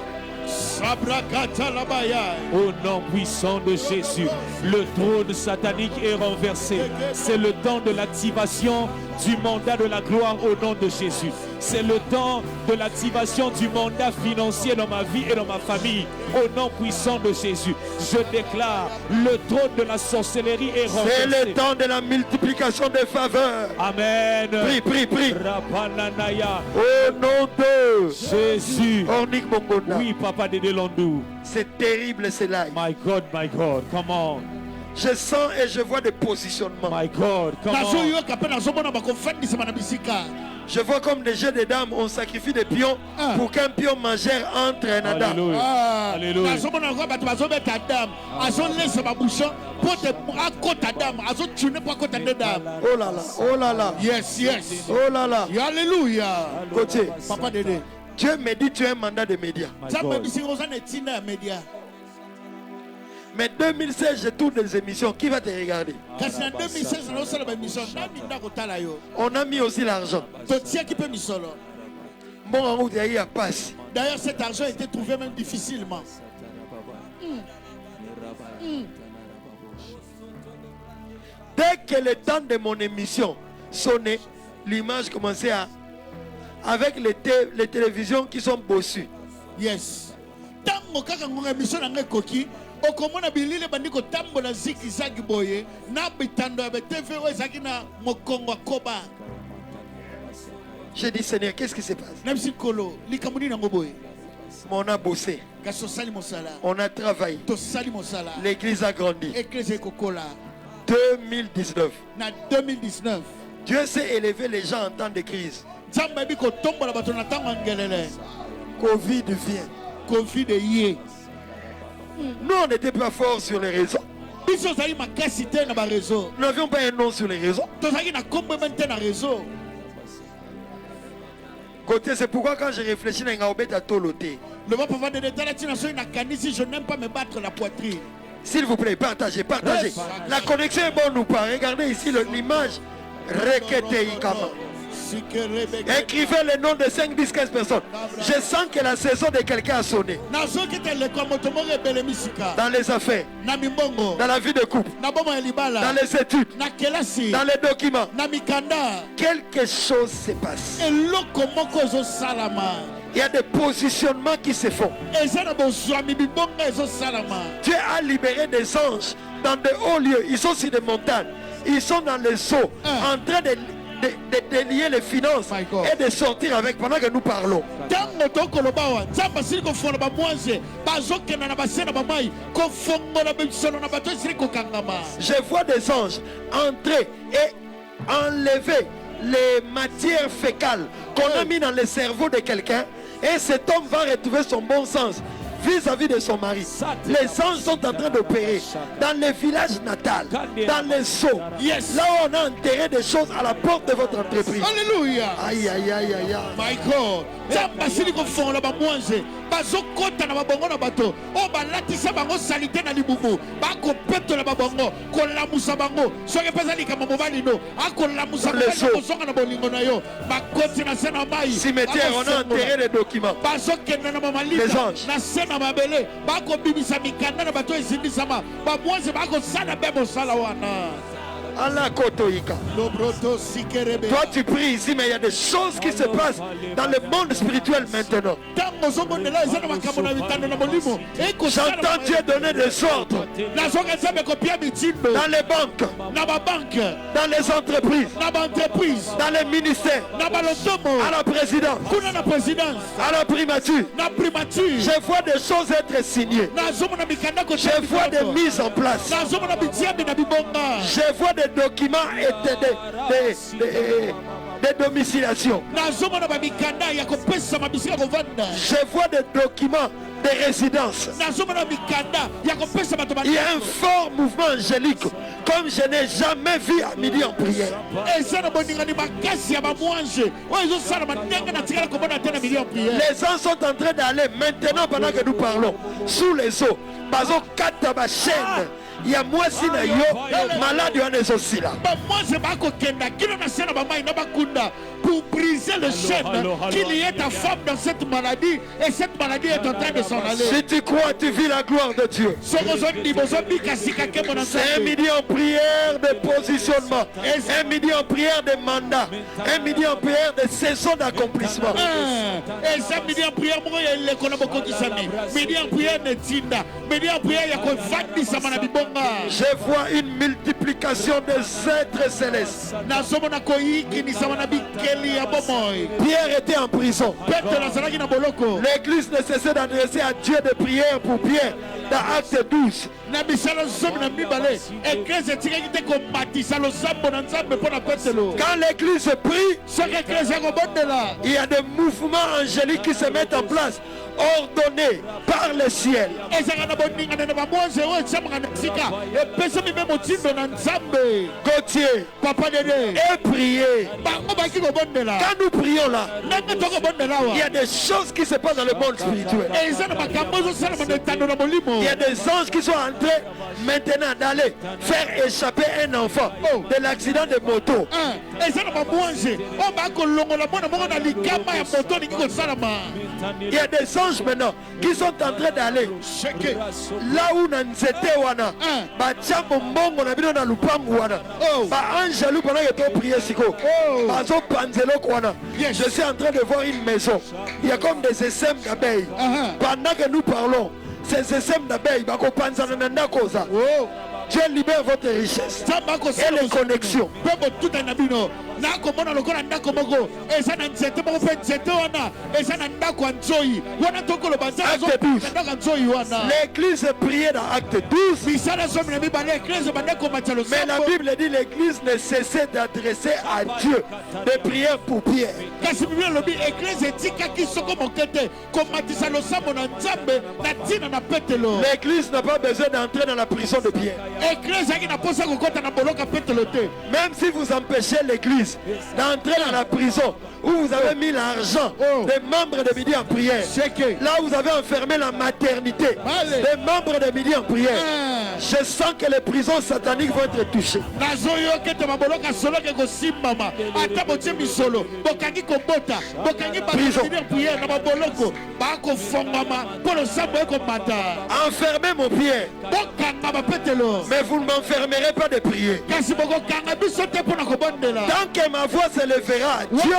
Au nom puissant de Jésus, le trône satanique est renversé. C'est le temps de l'activation du mandat de la gloire au nom de Jésus. C'est le temps de l'activation du mandat financier dans ma vie et dans ma famille. Au nom puissant de Jésus, je déclare, le trône de la sorcellerie est renversé. C'est le temps de la multiplication des faveurs. Amen. Prie. Rapananaya. Au nom de Jésus. Ornik Mongonda. Oui, Papa de Delandou. C'est terrible cela. My God, come on. Je sens et je vois des positionnements. My God, come on. Je vois comme des jeux de dames, on sacrifie des pions pour qu'un pion majeur entre un adam. Alléluia. Oh là là. Yes. Oh là là. Alléluia. Côté. Papa Dédé. Dieu me dit tu as un mandat de médias. Mais 2016, je tourne des émissions. Qui va te regarder? On a mis aussi l'argent. Bon, il y a passe. D'ailleurs, cet argent a été trouvé même difficilement. Dès que le temps de mon émission sonnait, l'image commençait à... Avec les télévisions qui sont bossues. Yes. Tango kaka ngonga émission na ngekoki. Okomona bilile bandiko tambola zigizag boye na bitando ya TV ezaki na mokongo koba. J'ai dit Seigneur, qu'est-ce qui se passe? Namsi kolo likamuni na ngoboye. On a bossé. Kasosali mosala. On a travaillé. Tosali mosala. L'église a grandi. Église kokola. 2019. Na 2019. Dieu s'est élevé les gens en temps de crise. Zamba biko tombola bato na tango ngelele. Covid vient. Covid yé. Nous, on n'était pas forts sur les réseaux. Nous n'avions pas un nom sur les réseaux. Côté, c'est pourquoi quand je réfléchis à Ngaobet à Toloté. Je n'aime pas me battre la poitrine. S'il vous plaît, partagez. La connexion est bonne ou pas? Regardez ici l'image. Rekete Ikama. Écrivez le nom de 5, 10, 15 personnes. Je sens que la saison de quelqu'un a sonné. Dans les affaires, dans la vie de couple, dans les études, dans les documents, quelque chose se passe. Il y a des positionnements qui se font. Dieu a libéré des anges dans de hauts lieux. Ils sont sur des montagnes. Ils sont dans les eaux, en train de délier les finances et de sortir avec pendant que nous parlons. Je vois des anges entrer et enlever les matières fécales qu'on a mis dans le cerveau de quelqu'un, et cet homme va retrouver son bon sens vis-à-vis de son mari. Les anges sont en train d'opérer dans les villages natals, dans les eaux. Là où on a enterré des choses à la porte de votre entreprise. Alléluia. Aïe, aïe, aïe, aïe, aïe. My God. bazokota na babongo na bato o balatisa bango salite na libumu bakopetola babongo kolamusa bango soki pesa likambo mobali no akolamusa kozonga na bolingo na yo bakoti na se na mai cimetière on a enterré les documents bazokenda na mamalisa na se na mabele bakobimisa mikanda na bato ezindisama bamwese bakosala mpe mosala wana. Toi tu pries ici, mais il y a des choses qui se passent dans le monde spirituel maintenant. J'entends Dieu donner des ordres dans les banques, dans les entreprises, dans les ministères, à la présidence, à la primature. Je vois des choses être signées. Je vois des mises en place. Je vois des documents et des domiciliations. Je vois des documents de résidence. Il y a un fort mouvement angélique comme je n'ai jamais vu à midi en prière. Les gens sont en train d'aller maintenant pendant que nous parlons sous les eaux. Bazo kataba chaîne. Il y a moi si na yo malade y a aussi là. Pour briser le chaîne qu'il y ait ta femme dans cette maladie et cette maladie est en train de s'en aller. Si tu crois, tu vis la gloire de Dieu. C'est un midi en prière de positionnement, un midi en prière de mandat, un midi en prière de saison d'accomplissement. Et ça midi en prière moi il les connaît beaucoup qui s'ami. Midi en prière ne tinda, midi en prière il y a quoi vandi ça m'a dit bonga. Je vois une multiplication des êtres célestes. Pierre était en prison. L'église ne cessait d'adresser à Dieu des prières pour Pierre dans Acte 12. Quand l'église prie, il y a des mouvements angéliques qui se mettent en place, ordonnés par le ciel. Gauthier, et prier. Quand nous prions là, il y a des choses qui se passent dans le monde spirituel. Il y a des anges qui sont en train maintenant d'aller faire échapper un enfant de l'accident de moto. Il y a des anges maintenant qui sont en train d'aller là où Nanzete wana batia bombongo na bino na lupangu wana ba angelu pendant que tu prier siko bazo panzelo wana. Je suis en train de voir une maison, il y a comme des essaims d'abeilles. Pendant que nous parlons, ces essaims d'abeilles bako panzana na ndakoza. Dieu libère votre richesse et les connexions. L'église priait dans Acte 12. Mais la Bible dit l'église ne cessait d'adresser à Dieu des prières pour Pierre. L'église n'a pas besoin d'entrer dans la prison de Pierre. Même si vous empêchez l'église d'entrer dans la prison où vous avez mis l'argent des membres de midi en prière, là où vous avez enfermé la maternité des membres de midi en prière, je sens que les prisons sataniques vont être touchées. Enfermez mon Pierre. Mais vous ne m'enfermerez pas de prier. kasi bokokanga biso te mpo na kobondela Tant que ma voix s'élèvera, Dieu,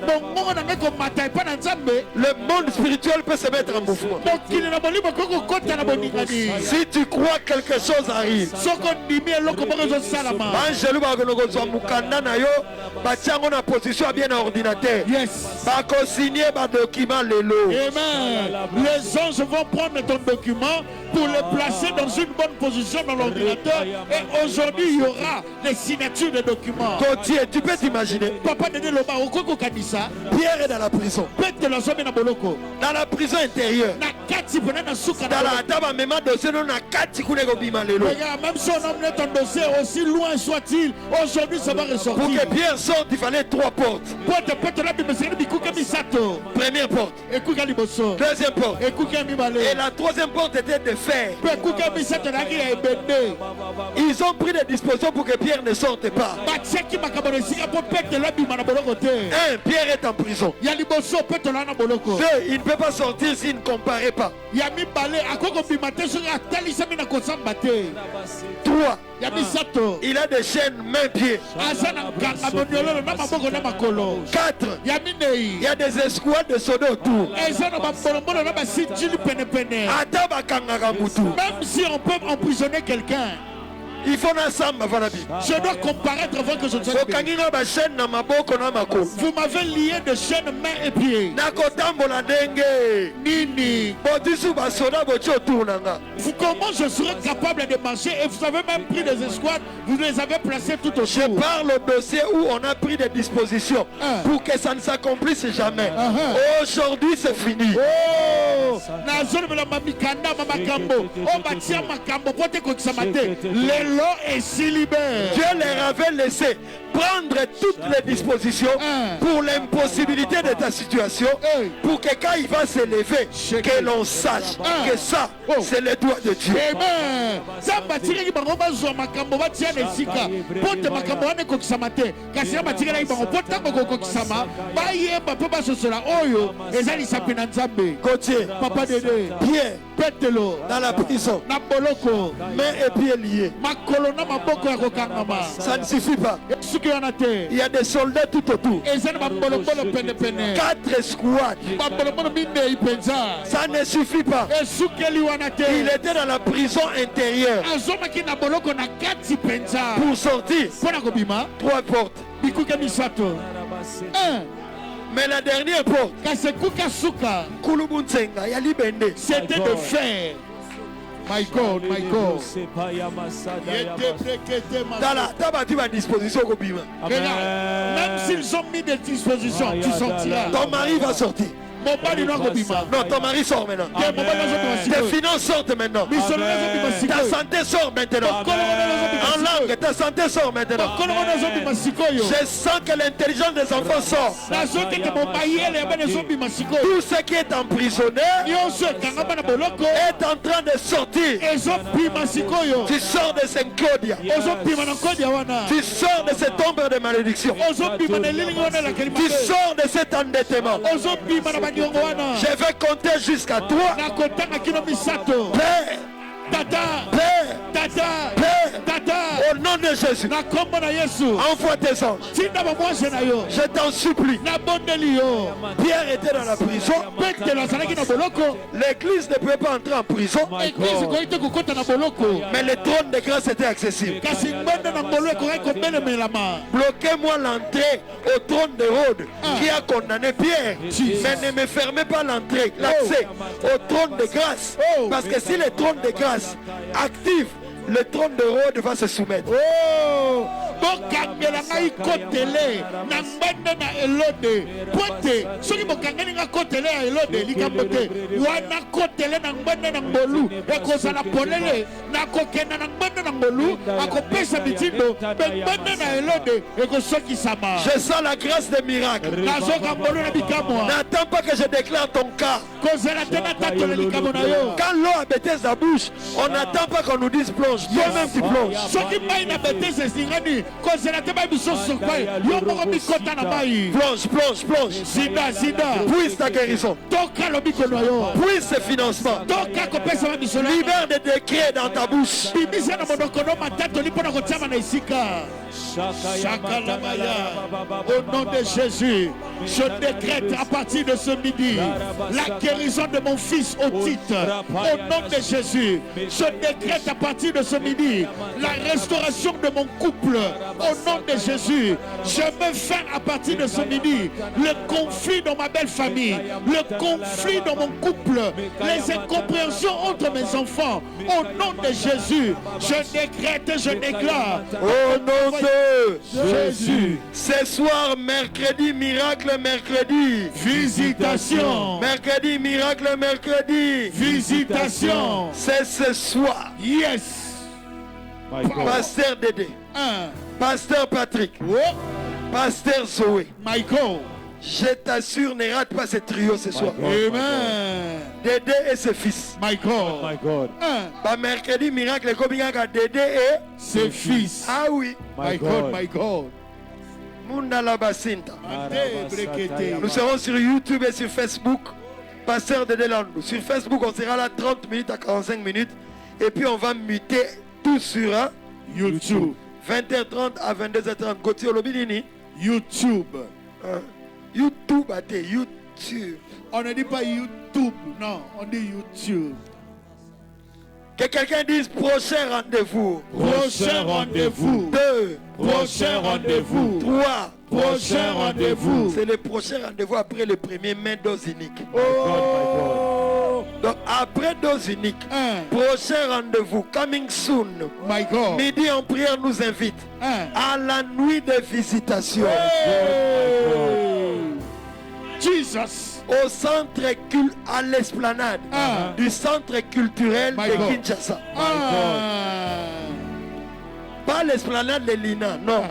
mongongo na ngai komata epai na nzambe le monde spirituel peut se mettre en mouvement. mokili na molimo koki kokota na boningani Si tu crois que quelque chose arrive, soki ondimi eloko moko ezosalama Angelo bakonokozwa mukanda na yo, batiango na position ya bien na ordinateur. yes Bakosigner ba document lelo. amen les anges vont prendre ton document pour le placer dans une bonne position dans l'ordinateur et aujourd'hui il y aura les signatures des documents Gauthier, tu peux t'imaginer, papa dede loba okoki kokanisa Pierre est dans la prison, petelo azomi na boloko dans la prison intérieure. na kati pene na suka na Dans la boloko. table même dossier non na kati kuna kobima lelo. Regarde, même si on a amené ton dossier aussi loin soit-il, aujourd'hui ça va Pour ressortir. que Pierre sorte, il fallait 3 portes. Pote pote la bimesiri bikuka misato. Première porte, Ekuka liboso. deuxième porte. Ekuka Et mibale. la troisième porte était de fer. Ekuka misato na ya ebende. Ils ont pris des dispositions pour que Pierre ne sorte pas. Batiaki makambo esika po pete la bima na boloko te. 1. Pierre est en prison. Ya liboso pete la na boloko. 2. Il ne peut pas sortir s'il ne comparait pas. Ya mibale akoko bima te soki atalisami na kosamba te. 3. Ya misato. Il a des chaînes mains-pieds. Aza na nganga moniololo na maboko na makolo. 4. Ya minei. Il y a des escouades de soldats autour. Eza na bambolombolo na basinjili pene. Ata bakangaka mutu. Même si on peut emprisonner quelqu'un, Il faut na samba vanabi. je dois comparaître avant que je ne sois libéré. Okanginga ba chaîne na maboko na makolo. Vous m'avez lié de chaînes, mains et pieds. Nakotambola ndenge. Nini. Bodisu ba soda bochi autour nanga. Comment je serai capable de marcher et vous avez même pris des escouades, vous les avez placés tout Je autour. parle au dossier où on a pris des dispositions pour que ça ne s'accomplisse jamais. Aujourd'hui, c'est fini. Oh, nazolobela mamikanda mamakambo o batia makambo po te kokisama te lelo esilibere. Dieu leur avait laissé prendre toutes les dispositions pour l'impossibilité de ta situation, pour que quand il va s'élever, que l'on sache que ça, c'est le doigt de Dieu. Amen. Nzambe atikaki bango bazwa makambo batia na esika po te makambo wana ekokisama te kasi ya batikaki bango po ntango kokokisama bayeba mpe basosola oyo eza lisapi na Nzambe. Gauthier, Papa Dede Pierre, petelo dans la prison, na boloko mains et pieds liés. makolo na maboko ya kokangama Ça ne suffit pas. esuki wana te Il y a des soldats tout autour. eza na bambolombolo penepene 4 escouades. bambolombolo minei mpenza Ça ne suffit pas. esukeli wana te Il était dans la prison intérieure. azomaki na boloko na kati mpenza Pour sortir, mpo na kobima 3 portes. bikuke misato Mais la dernière porte, kasi ekuka suka Kulubunsenga, Yali Bende. c'était de fer. My God, my God. Dans la tabati à disposition Kobima. Regarde, même s'ils ont mis des dispositions, tu sortiras. Ton mari va sortir. Mobali no kobima. Non, ton mari sort maintenant. Te mobali azobima Tes sikoyo. finances sortent maintenant. Misolo azobima Ta sikoyo. santé sort maintenant. Kolo wana azobima En sikoyo. langue, ta santé sort maintenant. Kolo wana azobima sikoyo. Je sens que l'intelligence des enfants sort. nazokende mobayele ya bana ezobima sikoyo. Tout ce qui est emprisonné nyonso ekangama na boloko est en train de sortir. ezopima sikoyo. Tu sors de cette Claudia. ozopima na kodi ya wana. Tu sors de cette ombre de malédiction. ozopima na elilingi wana elakeli Tu mabe. sors de cet endettement. ozopima na baniongo wana. Je vais compter jusqu'à 3. nakotanga kino misato. Père, tata Père, tata Père, tata au nom de Jésus, na kombo na yesu envoie tes anges. tinda bamwase na yo Je t'en supplie. nabondeli yo. Pierre était dans la prison. petelo azalaki na boloko. L'église ne pouvait pas entrer en prison, eglise ekoki te kokota na boloko mais le trône de grâce était accessible. kasi ngbende na ngolo ekoki kobelemelama. Bloquez-moi l'entrée au trône de Rhodes qui a condamné Pierre. Mais ne me fermez pas l'entrée, l'accès au trône de grâce. Parce que si le trône de grâce active, le trône de Rhodes va se soumettre. Oh, bokangela ngai kotele na ngbende na elode po te soki bokangeli ngai kotele ya elode likambo te wana kotele na ngbende na ngolu ekozala polele nakokenda na ngbende na ngolu akopesa mitindo mpe ngbende na elode ekosokisama. Je sens la grâce des miracles. nazoka ngolu na bikamwa N'attends pas que je déclare ton cas. kozela te natatola likambo na yo. Quand l'eau a bêté sa bouche, on n'attend pas qu'on nous dise plonge. Toi-même tu plonges. soki mai na betese esingani kozela te bai biso sokwai yo moko mikota na mai. Plonge, plonge, plonge. sida sida Puisse ta guérison. toka lobiko na yo Puisse ce financement. toka kopesa ma misolo Libère des décrets dans ta ta bouche. Bimisa na monoko no matatu lipo na kotiama na isika. Shakalamaya. Au nom de Jésus, je décrète à partir de ce midi la guérison de mon fils Otite. Au nom de Jésus, je décrète à partir de ce midi la restauration de mon couple. Au nom de Jésus, je me fais à partir de ce midi le conflit dans ma belle famille, le conflit dans mon couple, les incompréhensions entre mes enfants. Au nom de Jésus, je décrète et je déclare. Au nom de Jésus. Ce soir, mercredi, miracle, mercredi. Visitation. Mercredi, miracle, mercredi. Visitation. C'est ce soir. Yes. Pasteur Dédé. Pasteur Patrick. Oh. Pasteur Zoé. Michael. Je t'assure, ne rate pas ce trio ce soir. Amen. Dédé et ses fils. Michael. My God. Bah, mercredi, miracle, comme il y a Dédé et Ses fils. ah oui. My God, my God. Mundala Basinta. Brekete. Nous serons sur YouTube et sur Facebook. Pasteur Dédé Landou. Sur Facebook, on sera là 30 minutes à 45 minutes. Et puis on va muter tout sur YouTube. 20h30 à 22h30. Gauthier Olobinini. YouTube. YouTube à tes YouTube. On ne dit pas YouTube, non, on dit YouTube. Que quelqu'un dise prochain rendez-vous. Prochain rendez-vous. 2. Prochain rendez-vous. 3. Prochain rendez-vous. C'est le prochain rendez-vous après le premier main dose unique. Oh. Donc après dose unique, prochain rendez-vous, coming soon. My God. Midi en prière nous invite à la nuit de visitation. Jesus. Au centre à l'esplanade du centre culturel My de God. Kinshasa. Pas l'esplanade de Lina, non.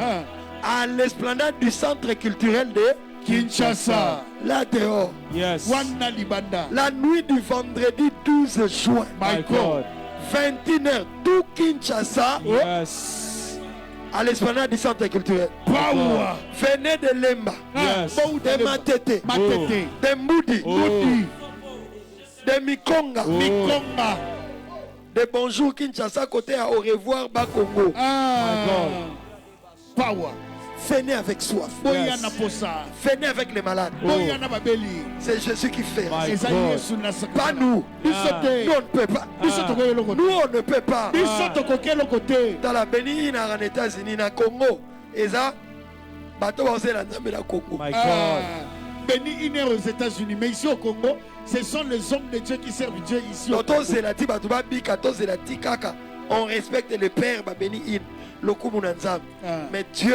À l'esplanade du centre culturel de Kinshasa. là dehors. Yes. Wana Libanda. La nuit du vendredi 12 juin, My God. 21h, tout Kinshasa, Yes. à l'esplanade du centre culturel. Power. Venez de Lemba, Yes. de Matete, Matete. de Moudi, Moudi. de Mikonga, Mikonga. de Bonjour Kinshasa, côté à Au revoir Bakongo. Power. Venez avec soif. Boyana Posa. Venez avec les malades. Boyana Babeli. C'est Jésus qui fait. My Eza God. Yesu na sakana. Pas nous. Nous, Bisote. on ne peut pas. Bisote koye loko. Nous, on ne peut pas. Bisote koke loko te. Dans la Bénin, en États-Unis, na Congo, et ça, bateau va la Nzambe na Congo. My God. Béni une heure aux États-Unis, mais ici au Congo, ce sont les hommes de Dieu qui servent Dieu ici. Au Toto Congo. zelati bato babika, to zelati kaka. On respecte le Père, ba béni in, lokumu na Nzambe. Mais Dieu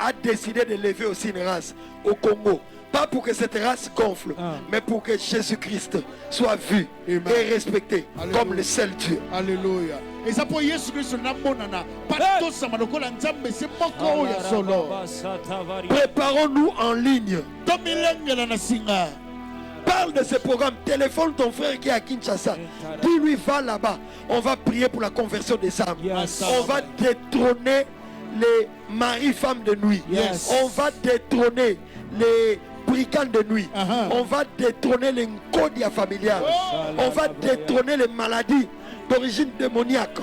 a décidé de lever aussi une race au Congo. Pas pour que cette race gonfle, mais pour que Jésus-Christ soit vu Amen. et respecté Alléluia. comme le seul Dieu. Alléluia. Et ça pour Jésus Christ na monana. Pas tous sama lokola Nzambe c'est moko ya solo. Préparons-nous en ligne. Tomilengela na singa. Parle de ce programme. Téléphone ton frère qui est à Kinshasa. Dis-lui, va là-bas. On va prier pour la conversion des âmes. Yes. On va détrôner les maris-femmes de nuit. Yes. On va détrôner les brigands de nuit. On va détrôner les nkodia familiales. On va détrôner les maladies d'origine démoniaque.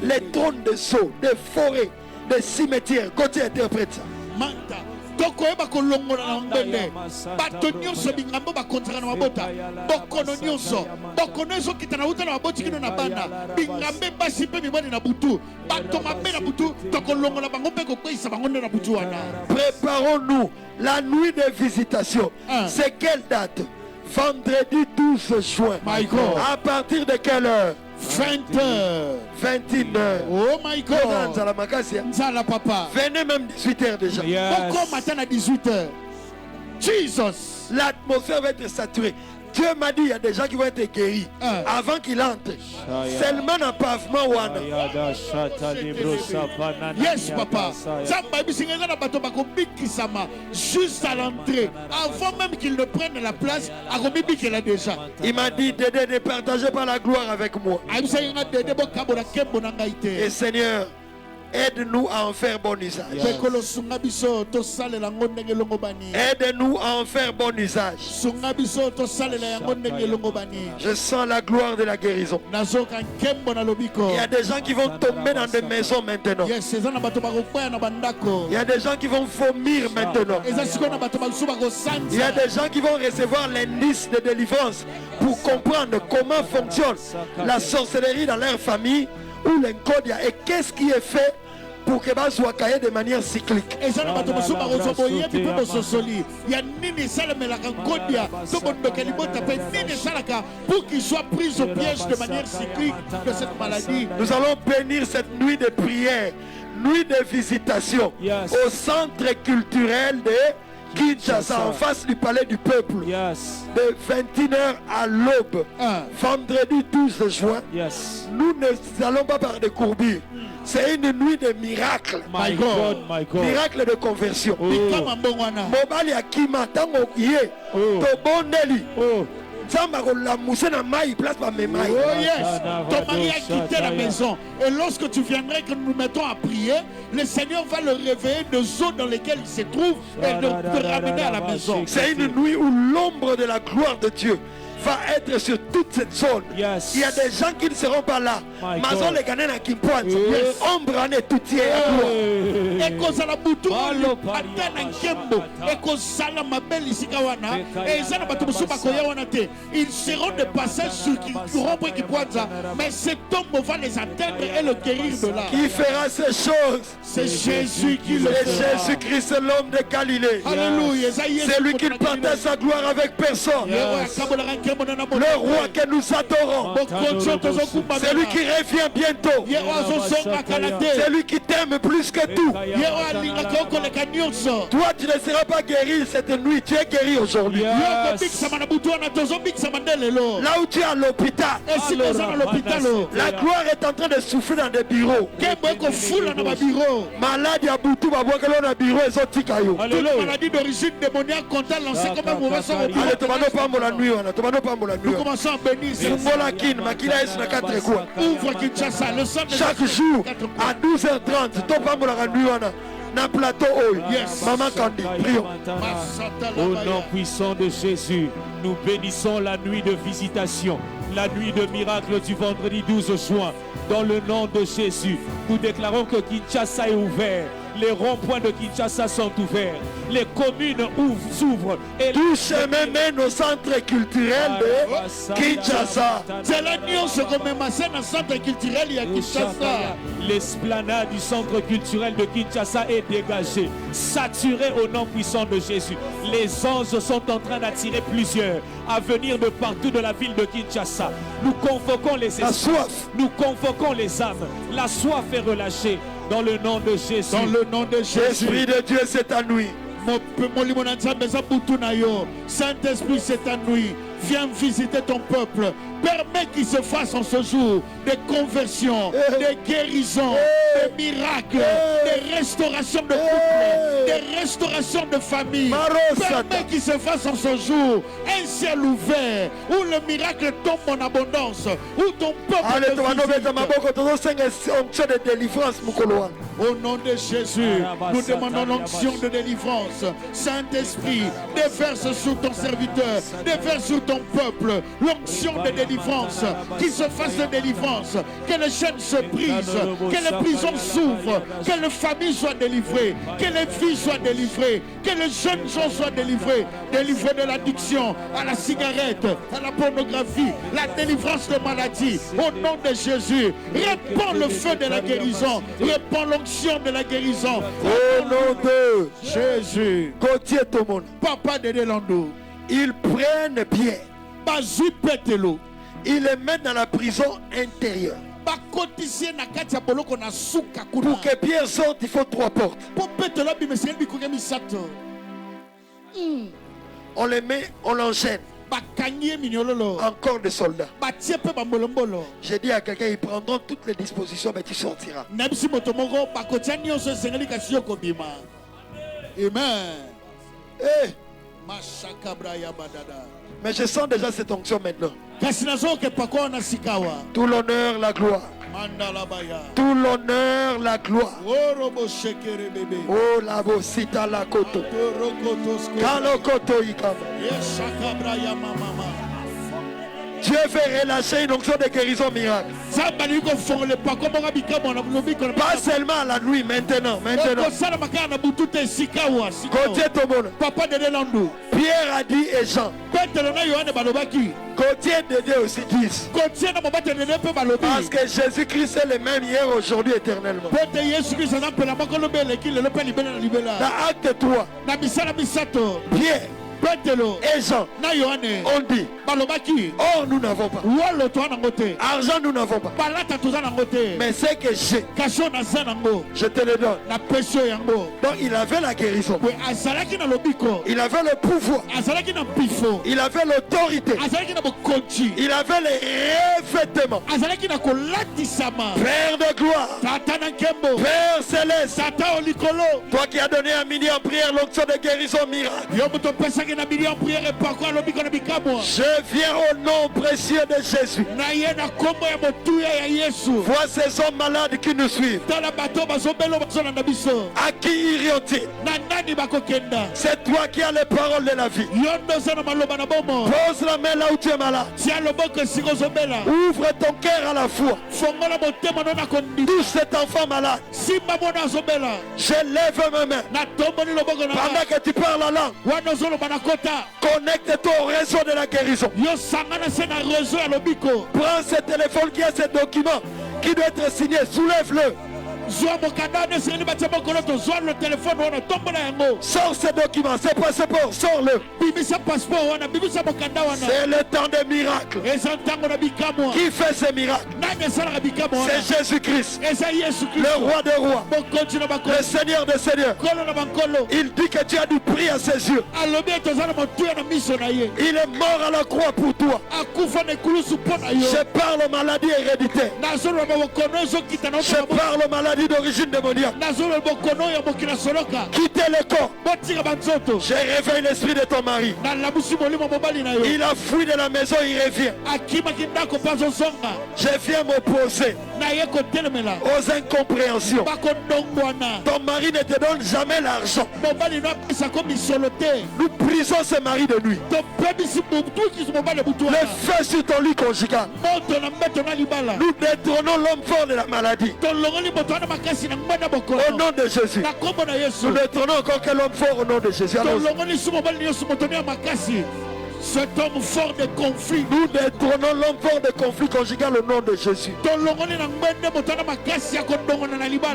Les trônes de sceaux, des forêts, des cimetières. Côté interprète ça. Manta. Tokoyeba kolongola na mbende. Bato nyonso bingambo bakonzaka na mabota. Bokono nyonso. Bokono nyonso kitana uta na maboti kino na bana. Bingambe basi pe mibani na butu. Bato mabe na butu. Tokolongola bango pe kokwisa bango na butu wana. Préparons-nous la nuit de visitation. C'est quelle date? Vendredi 12 juin. My God. À partir de quelle heure? 20h. 21h. Oh my God. Nzala papa. Venez même 18h déjà. Pourquoi matin à 18h? Jesus. L'atmosphère va être saturée. Dieu m'a dit il y a des gens qui vont être guéris avant qu'il entre. Seulement un pavement wana. Yes papa. Zamba bisinga na bato bakobikisama juste à l'entrée. Avant même qu'il ne prenne la place, akobikela déjà. Il m'a dit Dédé, ne partagez pas la gloire avec moi. Abisinga dede bo kambo na kembo na ngai te. Et Seigneur, Aide-nous à en faire bon usage. Aide-nous à en faire bon usage. Je sens la gloire de la guérison. Il y a des gens qui vont tomber dans des maisons maintenant. Il y a des gens qui vont vomir maintenant. Il y a des gens qui vont recevoir l'indice de délivrance pour comprendre comment fonctionne la sorcellerie dans leur famille ou l'encodia et qu'est-ce qui est fait pour que ça soit caillé de manière cyclique. Pour qu'il soit pris au piège de manière cyclique de cette maladie. Nous allons bénir cette nuit de prière, nuit de visitation au centre culturel de Kinshasa, en face du palais du peuple, de 21h à l'aube, vendredi 12 juin. Nous ne allons pas par des courbures. C'est une nuit de miracles. My God. Miracle de conversion. Mobali akima tango ye to bondeli. Oh yes, ton mari a quitté la maison. Et lorsque tu viendrais que nous nous mettons à prier, le Seigneur va le réveiller de zones dans lesquelles il se trouve et te ramener à la maison. C'est une nuit où l'ombre de la gloire de Dieu va être sur toute cette zone. Il y a des gens qui ne seront pas là. Mazo les Ghanais na Kimpointe. Ombre en est tout hier. Et qu'on a la boutou, atteint un kembo. Et qu'on a la mabelle ici kawana. Et ils ont battu bakoya wanate. Ils seront de passage sur qui rompent Kimpointe. Mais cet homme va les atteindre et le guérir de là. Qui fera ces choses? C'est Jésus qui le fera. Jésus-Christ, l'homme de Galilée. Alléluia. C'est lui qui partage sa gloire avec personne. Le roi que nous adorons. C'est lui qui revient bientôt. C'est lui qui t'aime plus que tout. Toi, tu ne seras pas guéri cette nuit. Tu es guéri aujourd'hui. Là où tu es à l'hôpital, la gloire est en train de souffler dans des bureaux. Malade à Boutou, à bureau et Zotikayo. Maladie d'origine démoniaque comptable lancée comme un mauvais sort. Nous commençons à bénir. Ouvre Kinshasa, le sang de chaque jour à 12h30. Na plateau yes. Maman Kandi, prions. Au nom puissant de Jésus, nous bénissons la nuit de visitation, la nuit de miracle du vendredi 12 juin. Dans le nom de Jésus, nous déclarons que Kinshasa est ouvert. Les ronds-points de Kinshasa sont ouverts. Les communes s'ouvrent. Et tout chemin mène au centre culturel de Kinshasa. C'est l'union se commémore dans le centre culturel de Kinshasa. L'esplanade du centre culturel de Kinshasa est dégagée, saturée au nom puissant de Jésus. Les anges sont en train d'attirer plusieurs à venir de partout de la ville de Kinshasa. Nous convoquons les esprits, nous convoquons les âmes. La soif est relâchée. Dans le nom de Jésus. Dans le nom de Jésus. L'Esprit de Dieu, c'est ta nuit. Saint-Esprit, c'est ta nuit. Viens visiter ton peuple. Permets qu'il se fasse en ce jour des conversions, des guérisons, des miracles, des restaurations de couple, des restaurations de famille. Permets qu'il se fasse en ce jour un ciel ouvert où le miracle tombe en abondance, où ton peuple au nom de Jésus, nous demandons l'onction de délivrance. Saint-Esprit, déverse sur ton serviteur, déverse sur ton peuple l'onction de délivrance, qu'il se fasse de délivrance, que les chaînes se brisent, que les prisons s'ouvrent, que les familles soient délivrées, que les filles soient délivrées, que les jeunes gens soient délivrés, délivrés de l'addiction à la cigarette, à la pornographie, la délivrance de maladies. Au nom de Jésus, répands le feu de la guérison, répands l'onction de la guérison. Au nom de Jésus, Papa de Delando, ils prennent Pierre, ils les mettent dans la prison intérieure. Pour que Pierre sorte, il faut 3 portes. On les met, on l'enchaîne. Encore des soldats. J'ai dit à quelqu'un, ils prendront toutes les dispositions, mais tu sortiras. Amen. Hey. Mais je sens déjà cette onction maintenant. Tout l'honneur, la gloire Tout l'honneur, la gloire. Oh la bosita la koto. Kalo koto ikaba. Dieu fait relâcher une onction de guérison miracle. Pas seulement à la nuit, maintenant. Côté Tomono. Pierre a dit et Jean. Côté Dédé aussi disent. Parce que Jésus-Christ est le même hier, aujourd'hui, éternellement. Dans Acte 3, Pierre et Jean ont dit, or nous n'avons pas, argent nous n'avons pas, mais c'est que j'ai, je te le donne. Donc il avait la guérison, il avait le pouvoir, il avait l'autorité, il avait les revêtements. Père de gloire, Père céleste, toi qui as donné à midi en prière l'onction de guérison miracle, je viens au nom précieux de Jésus. Vois ces hommes malades qui nous suivent. À qui iriont-ils? C'est toi qui as les paroles de la vie. Pose la main là où tu es malade. Ouvre ton cœur à la foi. Touche cet enfant malade. Je lève ma main. Pendant que tu parles la langue, connecte-toi au réseau de la guérison. Prends ce téléphone qui a ce document qui doit être signé, soulève-le. Sors ce document, c'est passeport, sors-le. C'est le temps des miracles. Qui fait ces miracles? C'est Jésus-Christ, le roi des rois, le Seigneur des seigneurs. Il dit que tu as du prix à ses yeux. Il est mort à la croix pour toi. Je parle aux maladies héréditaires. Je parle aux maladies d'origine démoniaque. Quittez le corps. Je réveille l'esprit de ton mari. Il a fui de la maison, il revient. Je viens m'opposer aux incompréhensions. Ton mari ne te donne jamais l'argent. Nous brisons ce mari de nuit. Le feu sur ton lit conjugal. Nous détrônons l'homme fort de la maladie. Au nom de Jésus. Nous détrônons encore que l'homme fort au nom de Jésus. Cet homme fort de conflit. Nous détrônons l'homme fort de conflit conjugal au nom de Jésus.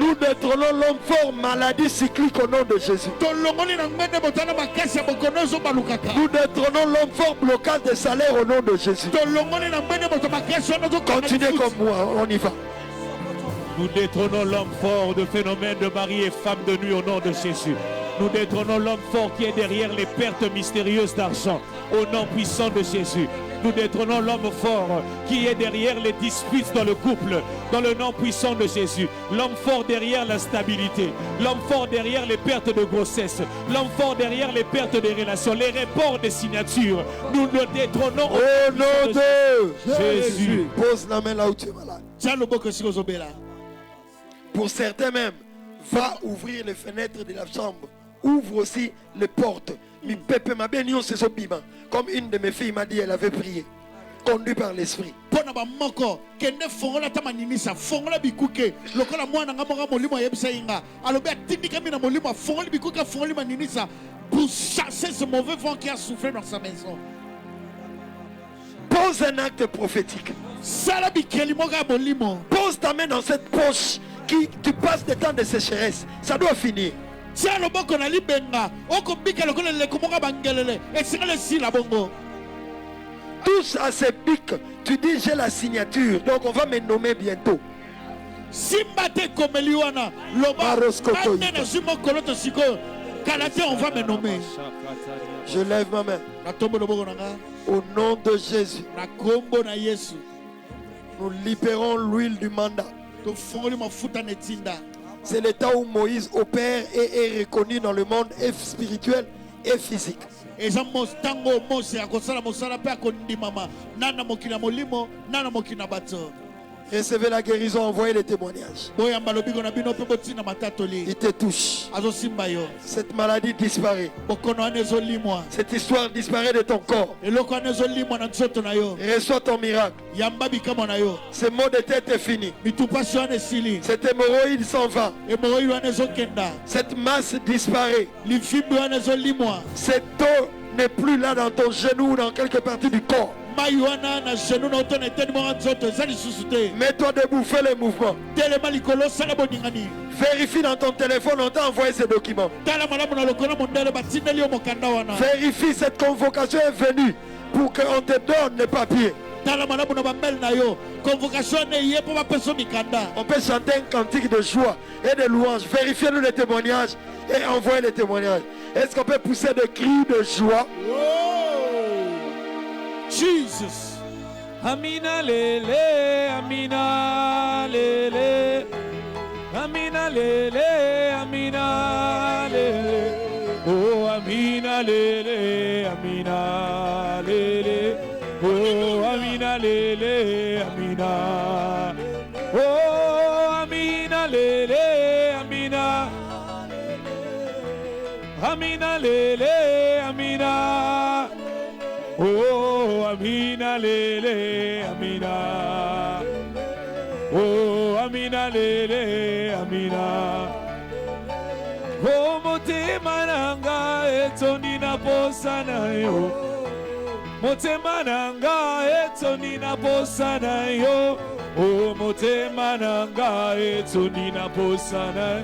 Nous détrônons l'homme fort maladie cyclique au nom de Jésus. Nous détrônons l'homme fort blocage de salaire au nom de Jésus. Continuez comme moi, on y va. Nous détrônons l'homme fort de phénomènes de mari et femme de nuit au nom de Jésus. Nous détrônons l'homme fort qui est derrière les pertes mystérieuses d'argent au nom puissant de Jésus. Nous détrônons l'homme fort qui est derrière les disputes dans le couple dans le nom puissant de Jésus. L'homme fort derrière l'instabilité. L'homme fort derrière les pertes de grossesse. L'homme fort derrière les pertes de relations. Les reports de signatures. Nous le détrônons au nom de Jésus. Pose la main là où tu es malade. Pour certains même, va ouvrir les fenêtres de la chambre. Ouvre aussi les portes. Comme une de mes filles m'a dit, elle avait prié. Conduit par l'esprit. Pour chasser ce mauvais vent qui a soufflé dans sa maison. Pose un acte prophétique. Pose ta main dans cette poche qui tu passes des temps de sécheresse. Ça doit finir. Touche à ces pics. Tu dis j'ai la signature. Donc on va me nommer bientôt. On va me nommer. Je lève ma main. Au nom de Jésus. Nous libérons l'huile du mandat. C'est l'état où Moïse opère et est reconnu dans le monde spirituel et physique. Recevez la guérison, envoyez les témoignages. Il te touche. Cette maladie disparaît. Cette histoire disparaît de ton corps. Reçois ton miracle. Ce mot de tête est fini. Cette hémorroïde s'en va. Cette masse disparaît. Cette eau n'est plus là dans ton genou ou dans quelque partie du corps. Mets-toi debout, fais les mouvements. Vérifie dans ton téléphone, on t'a envoyé ces documents. Vérifie, cette convocation est venue pour qu'on te donne les papiers. On peut chanter un cantique de joie et de louange. Vérifiez-nous les témoignages et envoyez les témoignages. Est-ce qu'on peut pousser des cris de joie? Jesus. Amina lele, amina lele. Amina lele, amina lele. Oh, amina lele, amina lele. Oh, amina lele, amina. Oh, amina lele, amina. Amina lele, amina. Oh, amina lele, amina. Oh, amina lele, amina. Oh, motema nanga etoni na posana yo. Motema nanga etoni na posana yo. Oh, motema nanga etoni na posana.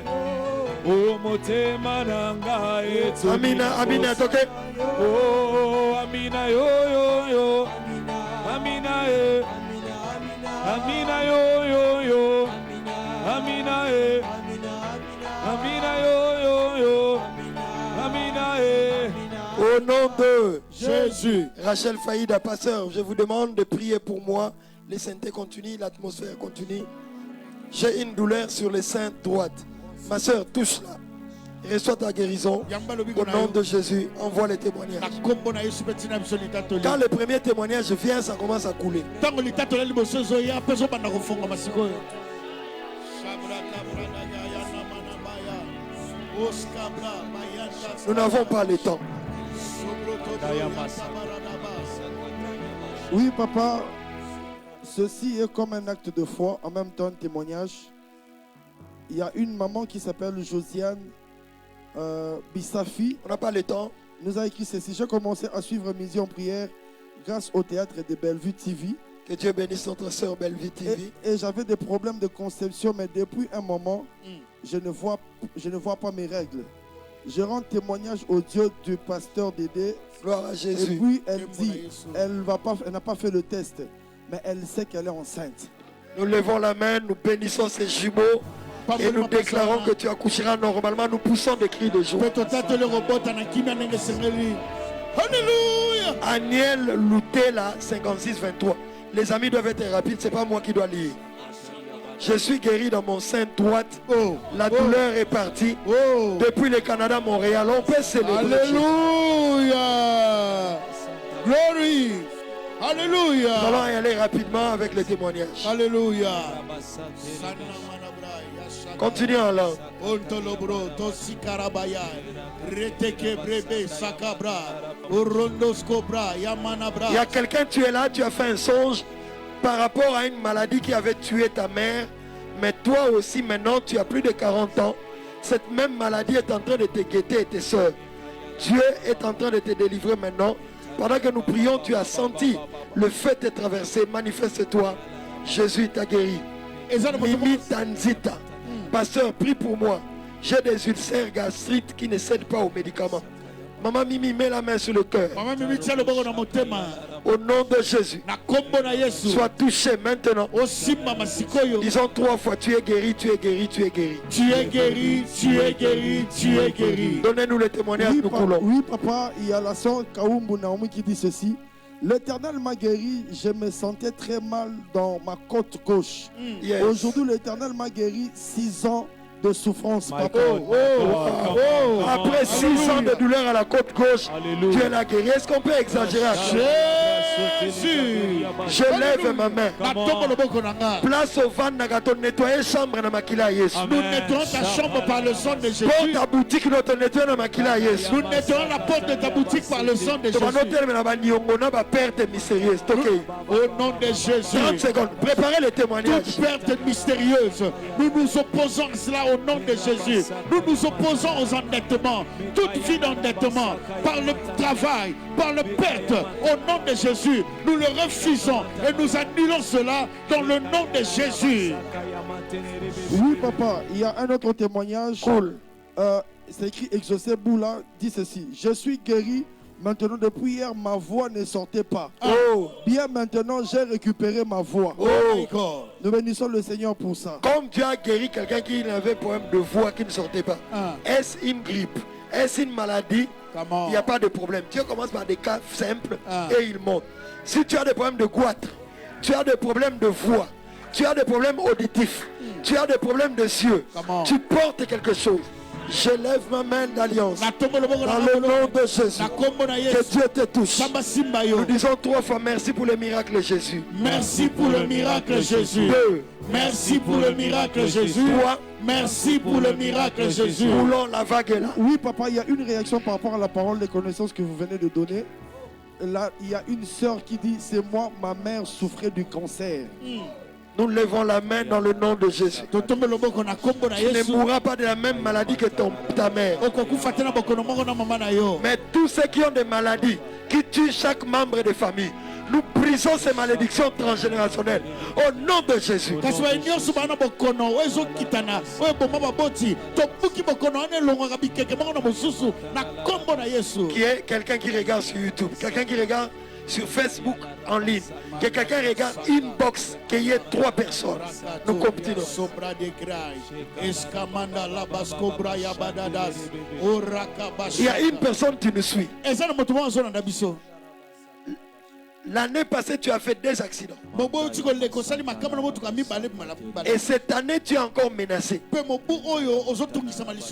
Oh, motema nanga etoni. Amina, amina, toke. Oh, amina yo yo yo. Amina e. Amina yo yo yo. Amina e. Amina yo yo yo. Amina e. Au nom de Jésus. Rachel Faïda, pasteur, je vous demande de prier pour moi. Les saintetés continuent, l'atmosphère continue. J'ai une douleur sur les seins droites. Ma soeur, touche-la. Reçois ta guérison. Au nom de Jésus, envoie les témoignages. Quand le premier témoignage vient, ça commence à couler. Nous n'avons pas le temps. Oui, papa, ceci est comme un acte de foi, en même temps un témoignage. Il y a une maman qui s'appelle Josiane Bissafi. On n'a pas le temps. Nous a écrit ceci. J'ai commencé à suivre Midi en prière grâce au théâtre de Bellevue TV. Que Dieu bénisse notre soeur Bellevue TV. Et j'avais des problèmes de conception, mais depuis un moment, je ne vois pas mes règles. Je rends témoignage au Dieu du pasteur Dédé. Gloire à Jésus. Et puis elle dit, elle n'a pas fait le test, mais elle sait qu'elle est enceinte. Nous levons la main, nous bénissons ces jumeaux et nous déclarons que tu accoucheras normalement. Nous poussons des cris de joie. Alléluia. Aniel Loutela 56-23. Les amis doivent être rapides, c'est pas moi qui dois lire. Je suis guéri dans mon sein droite. La douleur est partie. Depuis le Canada, Montréal, on peut célébrer. Alléluia. Glory. Alléluia. Nous allons y aller rapidement avec les témoignages. Alléluia. Continuons en langue. Il y a quelqu'un, tu es là, tu as fait un songe par rapport à une maladie qui avait tué ta mère. Mais toi aussi, maintenant, tu as plus de 40 ans. Cette même maladie est en train de te guetter et tes soeurs. Dieu est en train de te délivrer maintenant. Pendant que nous prions, tu as senti le feu te traverser. Manifeste-toi. Jésus t'a guéri. Mimi Tanzita. Pasteur, prie pour moi. J'ai des ulcères gastriques qui ne cèdent pas aux médicaments. Maman Mimi, mets la main sur le cœur. Au nom de Jésus, sois touché maintenant. Disons 3 fois, tu es guéri, tu es guéri, tu es guéri. Tu es guéri, tu es guéri, tu es guéri. Donnez-nous le témoignage, nous coulons. Oui, papa, il y a la sœur Kaoumbu Naomi qui dit ceci. L'Éternel m'a guéri, je me sentais très mal dans ma côte gauche. Yes. Aujourd'hui, l'Éternel m'a guéri 6 ans de souffrance, papa. Après 6 ans de douleur à la côte gauche, Alléluia. Dieu l'a guéri. Est-ce qu'on peut exagérer à ça? Jésus. Je lève ma main. Natombo loboko na nga. Place au vent nagato nettoyer chambre na makila Yesu. Nous nettoyons ta chambre par le sang de Jésus. Porte ta boutique notre nettoyer na makila Yesu. Nous nettoyons la porte de ta boutique par le sang de Jésus. Au nom de Jésus. 30 secondes. Préparez les témoignages. Toute perte mystérieuse, nous nous opposons à cela au nom de Jésus. Nous nous opposons aux endettements. Toute vie d'endettement, par le travail, par le perte, au nom de Jésus, nous le refusons et nous annulons cela dans le nom de Jésus. Oui, papa, il y a un autre témoignage. Cool. C'est écrit Exaucé Boula dit ceci: je suis guéri. Maintenant, depuis hier, ma voix ne sortait pas. Oh. Bien maintenant, j'ai récupéré ma voix. Oh. Nous bénissons le Seigneur pour ça. Comme Dieu a guéri quelqu'un qui avait problème de voix qui ne sortait pas. Est-ce une grippe? Est-ce une maladie? Comment? Il n'y a pas de problème. Dieu commence par des cas simples et il monte. Si tu as des problèmes de goitre, tu as des problèmes de voix, tu as des problèmes auditifs, tu as des problèmes de cieux, tu portes quelque chose. Je lève ma main d'alliance dans le nom de Jésus. Que Dieu te touche. Nous disons 3 fois merci pour le miracle Jésus. Merci pour le miracle Jésus. 2. Merci pour le miracle Jésus. 3. Merci pour le miracle Jésus. Roulons, la vague est là. Oui, papa, il y a une réaction par rapport à la parole des connaissances que vous venez de donner. Là, il y a une sœur qui dit: c'est moi, ma mère souffrait du cancer. Nous levons la main dans le nom de Jésus. Tu ne mourras pas de la même maladie que ta mère. Mais tous ceux qui ont des maladies qui tuent chaque membre de famille, nous brisons ces malédictions transgénérationnelles au nom de Jésus. Qui est quelqu'un qui regarde sur YouTube, quelqu'un qui regarde sur Facebook en ligne, que quelqu'un regarde inbox, qu'il y ait 3 personnes. Nous continuons. Il y a une personne qui nous suit. L'année passée, tu as fait 2 accidents. Et cette année, tu es encore menacé.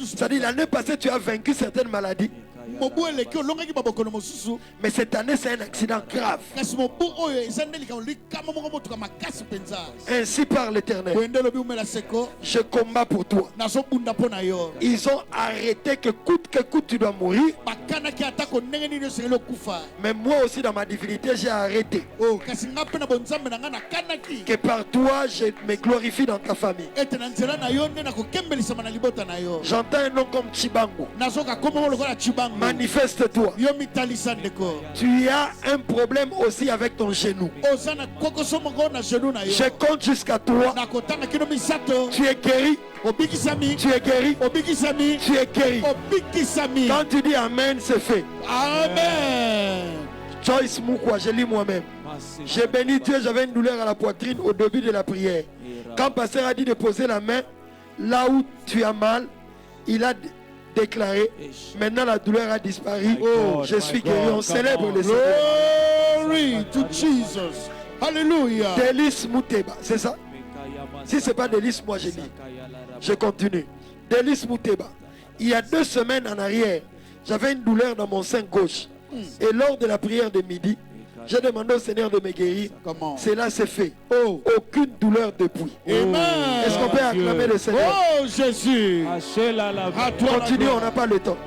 C'est-à-dire, l'année passée, tu as vaincu certaines maladies. Mais cette année, c'est un accident grave. Ainsi par l'Éternel, je combats pour toi. Ils ont arrêté que coûte tu dois mourir. Mais moi aussi, dans ma divinité, j'ai arrêté que par toi, je me glorifie dans ta famille. J'entends un nom comme Chibango. Manifeste-toi. Tu as un problème aussi avec ton genou. Je compte jusqu'à 3. Tu es guéri. Tu es guéri. Tu es guéri. Quand tu dis Amen, c'est fait. Amen. Joyce Moukwa, je lis moi-même. J'ai béni Dieu, j'avais une douleur à la poitrine au début de la prière. Quand pasteur a dit de poser la main là où tu as mal, il a déclaré: maintenant la douleur a disparu. Oh, je suis guéri. On célèbre le Seigneur. Glory to Jesus. Alléluia. Délice Mouteba, c'est ça? Si ce n'est pas Délice, moi je dis. Je continue. Délice Mouteba. Il y a 2 semaines en arrière, j'avais une douleur dans mon sein gauche. Et lors de la prière de midi, j'ai demandé au Seigneur de me guérir. Comment? Cela s'est fait. Oh. Aucune douleur depuis. Amen. Est-ce qu'on peut acclamer le Seigneur? Oh Jésus. Continue, on n'a pas le temps.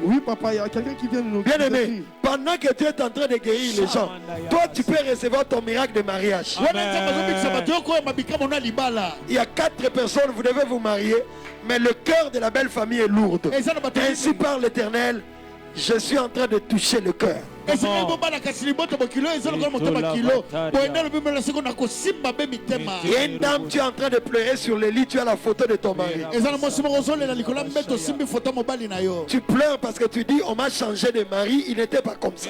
Oui, papa, il y a quelqu'un qui vient de nous dire. Bien aimé, pendant que tu es en train de guérir les gens, toi tu peux recevoir ton miracle de mariage. Il y a 4 personnes, vous devez vous marier, mais le cœur de la belle famille est lourd. Ainsi par l'Éternel, je suis en train de toucher le cœur. Il y a une dame, tu es en train de pleurer sur le lit, tu as la photo de ton mari. Tu pleures parce que tu dis: on m'a changé de mari, il n'était pas comme ça.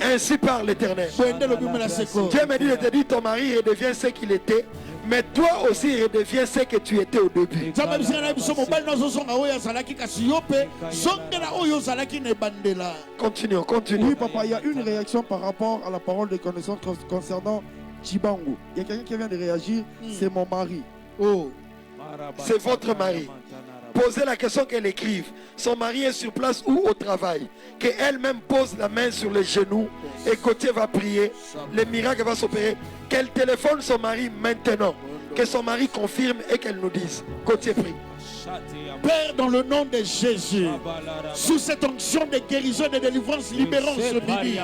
Ainsi par l'Éternel. Dieu me dit de te dire: ton mari redevient ce qu'il était, mais toi aussi redeviens ce que tu étais au début. Continuons. Oui, papa, il y a une réaction par rapport à la parole de connaissance concernant Chibango. Il y a quelqu'un qui vient de réagir: c'est mon mari. Oh, c'est votre mari. poser la question qu'elle écrive. Son mari est sur place ou au travail. Qu'elle-même pose la main sur les genoux et Gauthier va prier. Le miracle va s'opérer. Qu'elle téléphone son mari maintenant. Que son mari confirme et qu'elle nous dise. Gauthier prie. Père, dans le nom de Jésus, sous cette onction de guérison et de délivrance, libérant ce midi,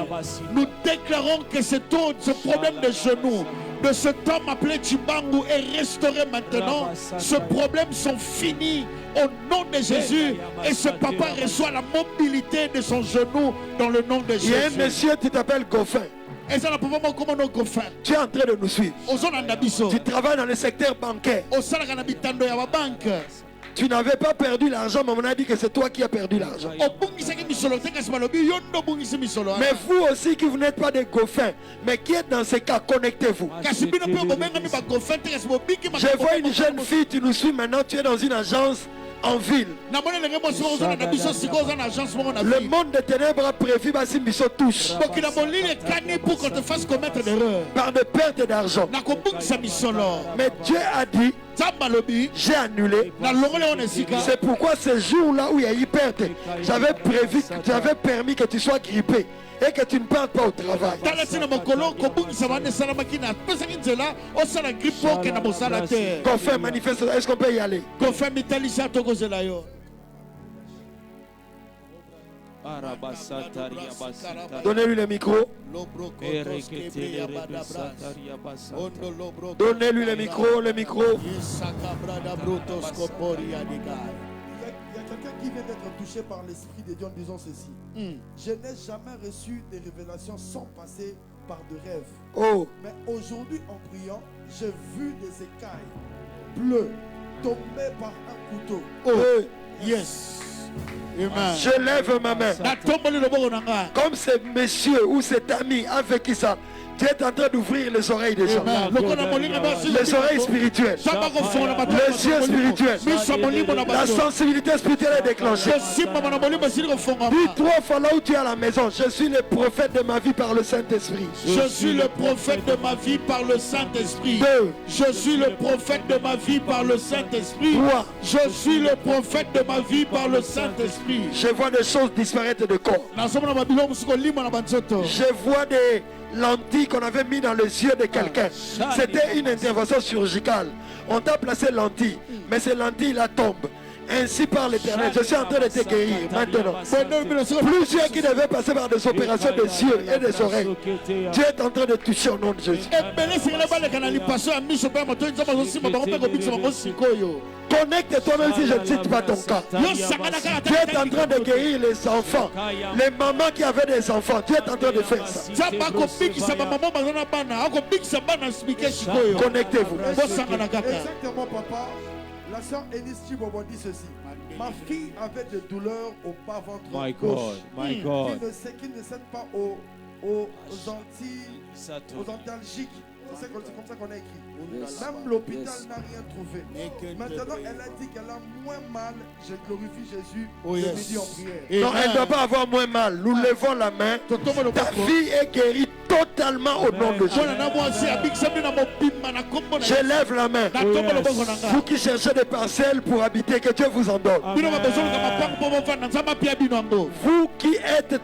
nous déclarons que ce problème de genoux, de cet homme appelé Chibangu est restauré maintenant. Ce problème sont finis au nom de Jésus et ce papa reçoit la mobilité de son genou dans le nom de Jésus. Il y a un monsieur qui t'appelle Goffin. Tu es en train de nous suivre. Tu travailles dans le secteur bancaire. Tu n'avais pas perdu l'argent, mais on a dit que c'est toi qui as perdu l'argent. Mais vous aussi qui vous n'êtes pas des Goffins, mais qui êtes dans ces cas, connectez-vous. Je vois une jeune fille, tu nous suis maintenant, tu es dans une agence en ville. Le monde des ténèbres a prévu si Misso touche pour qu'on te fasse commettre d'erreurs par de pertes d'argent. Mais Dieu a dit, j'ai annulé. C'est pourquoi ce jour-là où il y a eu perte, j'avais permis que tu sois grippé et que tu ne partes pas au travail. Confirme, manifeste, est-ce qu'on peut y aller? Donnez-lui le micro. Donnez-lui le micro, le micro. Il y a quelqu'un qui vient d'être touché par l'Esprit de Dieu en disant ceci. Je n'ai jamais reçu des révélations sans passer par de rêves. Oh. Mais aujourd'hui, en priant, j'ai vu des écailles bleues tomber par un couteau. Oh. Yes. Amen. Je lève ma main. Comme ce monsieur ou cet ami a vécu ça, tu es en train d'ouvrir les oreilles des gens. Les oreilles spirituelles. Les yeux spirituels. La sensibilité spirituelle est déclenchée. Dis 3 fois là où tu es à la maison. Je suis le prophète de ma vie par le Saint-Esprit. Je suis le prophète de ma vie par le Saint-Esprit. 2. Je suis le prophète de ma vie par le Saint-Esprit. 3. Je suis le prophète de ma vie par le Saint-Esprit. Je vois des choses disparaître de corps. Je vois des lentilles qu'on avait mis dans les yeux de quelqu'un. C'était une intervention chirurgicale. On t'a placé lentilles, mais ces lentilles là tombent. Ainsi par l'Éternel, je suis en train de te guérir maintenant. Plusieurs qui devaient passer par des opérations des yeux et des oreilles. Dieu est en train de toucher au nom de Jésus. Connecte-toi même si je ne cite pas ton cas. Dieu est en train de guérir les enfants. Les mamans qui avaient des enfants, Dieu est en train de faire ça. Connectez-vous. Exactement, papa. La sœur Enisti Bobo dit ceci. Ma fille avait des douleurs au bas-ventre gauche. Qui ne cède pas aux antalgiques. C'est comme ça qu'on a écrit. Même l'hôpital n'a rien trouvé. Maintenant, elle a dit qu'elle a moins mal. Je glorifie Jésus. Je dis en prière. Non, elle ne doit pas avoir moins mal. Nous levons la main. Ta fille est guérie totalement au nom de Jésus. Je lève la main. Vous qui cherchez des parcelles pour habiter, que Dieu vous en donne. Vous qui êtes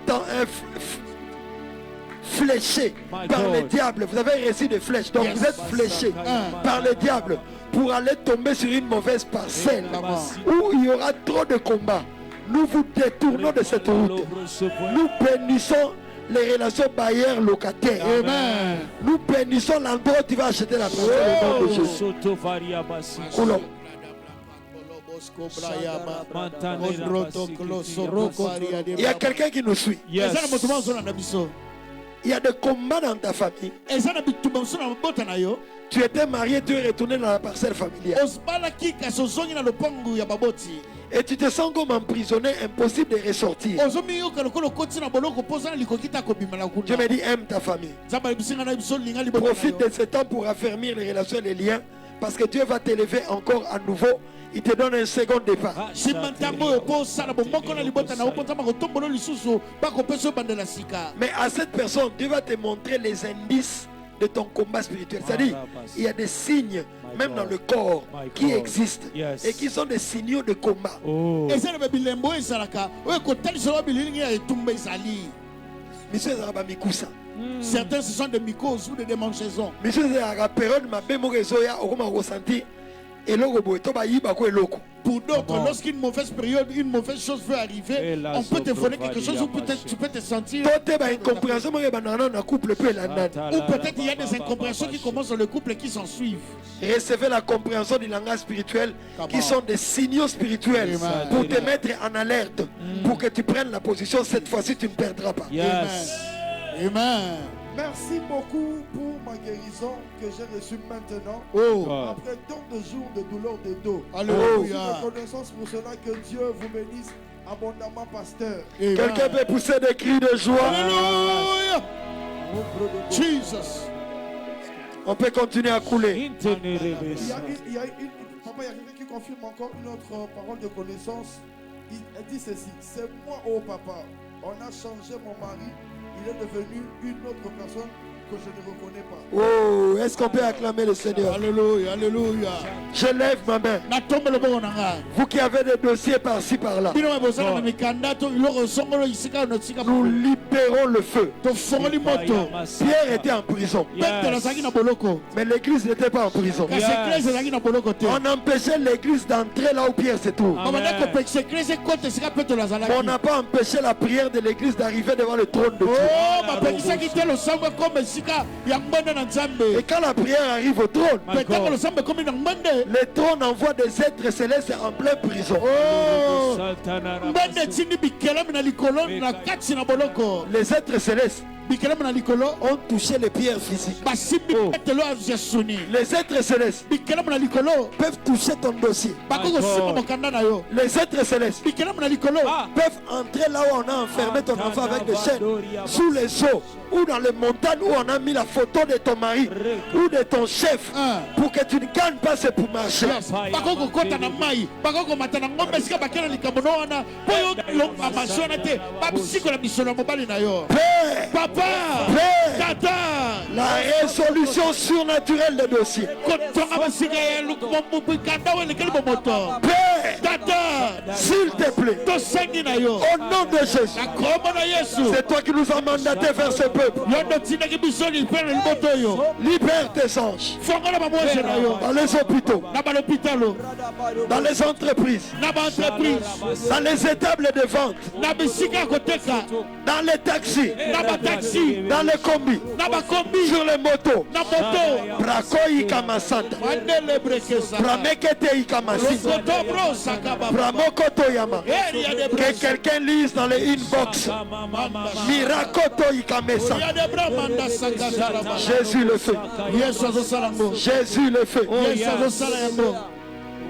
fléchés par le diable, vous avez reçu des flèches, donc vous êtes fléchés par le diable pour aller tomber sur une mauvaise parcelle où il y aura trop de combats. Nous vous détournons de cette route. Nous bénissons les relations bailleurs-locataires. Nous bénissons l'endroit où tu vas acheter la parcelle au nom de Jésus. Il y a quelqu'un qui nous suit. Il y a des combats dans ta famille. Tu étais marié, tu es retourné dans la parcelle familiale. Et tu te sens comme emprisonné, impossible de ressortir. Dieu me dit, aime ta famille. Profite de ce temps pour affermir les relations et les liens, parce que Dieu va t'élever encore à nouveau. Il te donne un second départ. Mais à cette personne, Dieu va te montrer les indices de ton combat spirituel. C'est-à-dire, il y a des signes même dans le corps, My qui God. existent Yes. et qui sont des signaux de combat. Oh. eza na bilembo ezalaka oyo kotalisa bilingi ya etumba ezali. Monsieur Zaba Mikusa. Certains ce sont des mycoses ou des démangeaisons. Monsieur Zaba période ma bémo rezoya okoma ressenti et loko boy to ba yiba ko eloko. Pour d'autres, Comment? lorsqu'une mauvaise période, une mauvaise chose veut arriver, Et là, on peut te voler Soto quelque chose Valia ou peut-être tu peux te sentir. Tote ba incompréhension mo ba na couple peu la nane. Ou peut-être il y a des incompréhensions qui commencent dans le couple et qui s'en suivent. Recevez la compréhension du langage spirituel qui sont des signaux spirituels Amen. pour te mettre en alerte, pour que tu prennes la position. Cette fois-ci, tu ne perdras pas. Yes. Amen. Merci beaucoup pour ma guérison que j'ai reçue maintenant. Oh, God. Après tant de jours de douleur de dos. Je alléluia. suis reconnaissance pour cela que Dieu vous bénisse abondamment, pasteur. Amen. Quelqu'un peut pousser des cris de joie. Alléluia. Jesus. On peut continuer à couler. Papa, il y a quelqu'un qui confirme encore une autre parole de connaissance. Elle dit ceci: c'est moi, oh papa, on a changé mon mari, il est devenu une autre personne que je ne reconnais pas. Oh, est-ce qu'on peut acclamer le Seigneur? Alléluia. Alléluia. Je lève ma main. Na tombe le bon nanga. Vous qui avez des dossiers par-ci par-là, Bino mabosana na mikanda to iloro songolo isika no tsika. nous libérons le feu. To fongoli moto. Pierre était en prison, Pente la sangi na boloko. mais l'église n'était pas en prison. Kasi église sangi na boloko te. On empêchait l'église d'entrer là où Pierre se trouve. Baba na ko pekse église kote sika pente la zalaki. On n'a pas empêché la prière de l'église d'arriver devant le trône de Dieu. Oh, ma pekisaki te lo samba comme sika ya mbonde na Et nzambe. quand la prière arrive au trône, Petako lo samba comme na mbonde. le trône envoie des êtres célestes en pleine prison. Oh, mbonde tindi bikelami na likolo na kati na boloko. Les êtres célestes Bikelami na likolo. ont touché les pierres physiques. Basimbi petelo azesuni. Les êtres célestes Bikelami na likolo. peuvent toucher ton dossier. Bakoko sima mokanda na yo. Les êtres célestes Bikelami na likolo. peuvent entrer là où on a enfermé ton enfant avec des chaînes, sous les eaux, ou dans les montagnes où on a mis la photo de ton mari ou de ton chef, pour que tu ne gagnes pas ce pour marcher. Yes. Bakoko kota na mai. Bakoko mata na ngombe sika bakela likambo no wana. Poyo lo amashona te. Babisiko na misolo mobali na yo. Père, Papa. Père, Tata. la résolution surnaturelle des dossiers. Kotonga basika ya lukumo bikanda wele kele moto. Père, Tata. s'il te plaît, Tosengi na yo. au nom de Jésus, Na kombo na Yesu. c'est toi qui nous as mandaté vers ce peuple. Yondo tindaki bisoni pele moto yo. Libère tes anges Fongola ba mwese na yo. dans les hôpitaux, Na ba l'hôpitalo. dans les entreprises, Na ba entreprise. dans les étables de vente, Na bisika koteka. dans les taxis, Na ba taxi. dans les combis, Na ba kombi. sur les motos. Na moto. Brakoyi Kamasanta, Mandele brekesa. Bramekete Ikamasi, Lokoto bro sakaba. Bramokoto Yama. Eri ya de Que brekesa. quelqu'un lise dans les inbox. Mirakoto Ikamesa. Ya de bra manda sakata la ba. Jésus le fait. Yesu azosala ngo. Jésus le fait. Yesu azosala yango.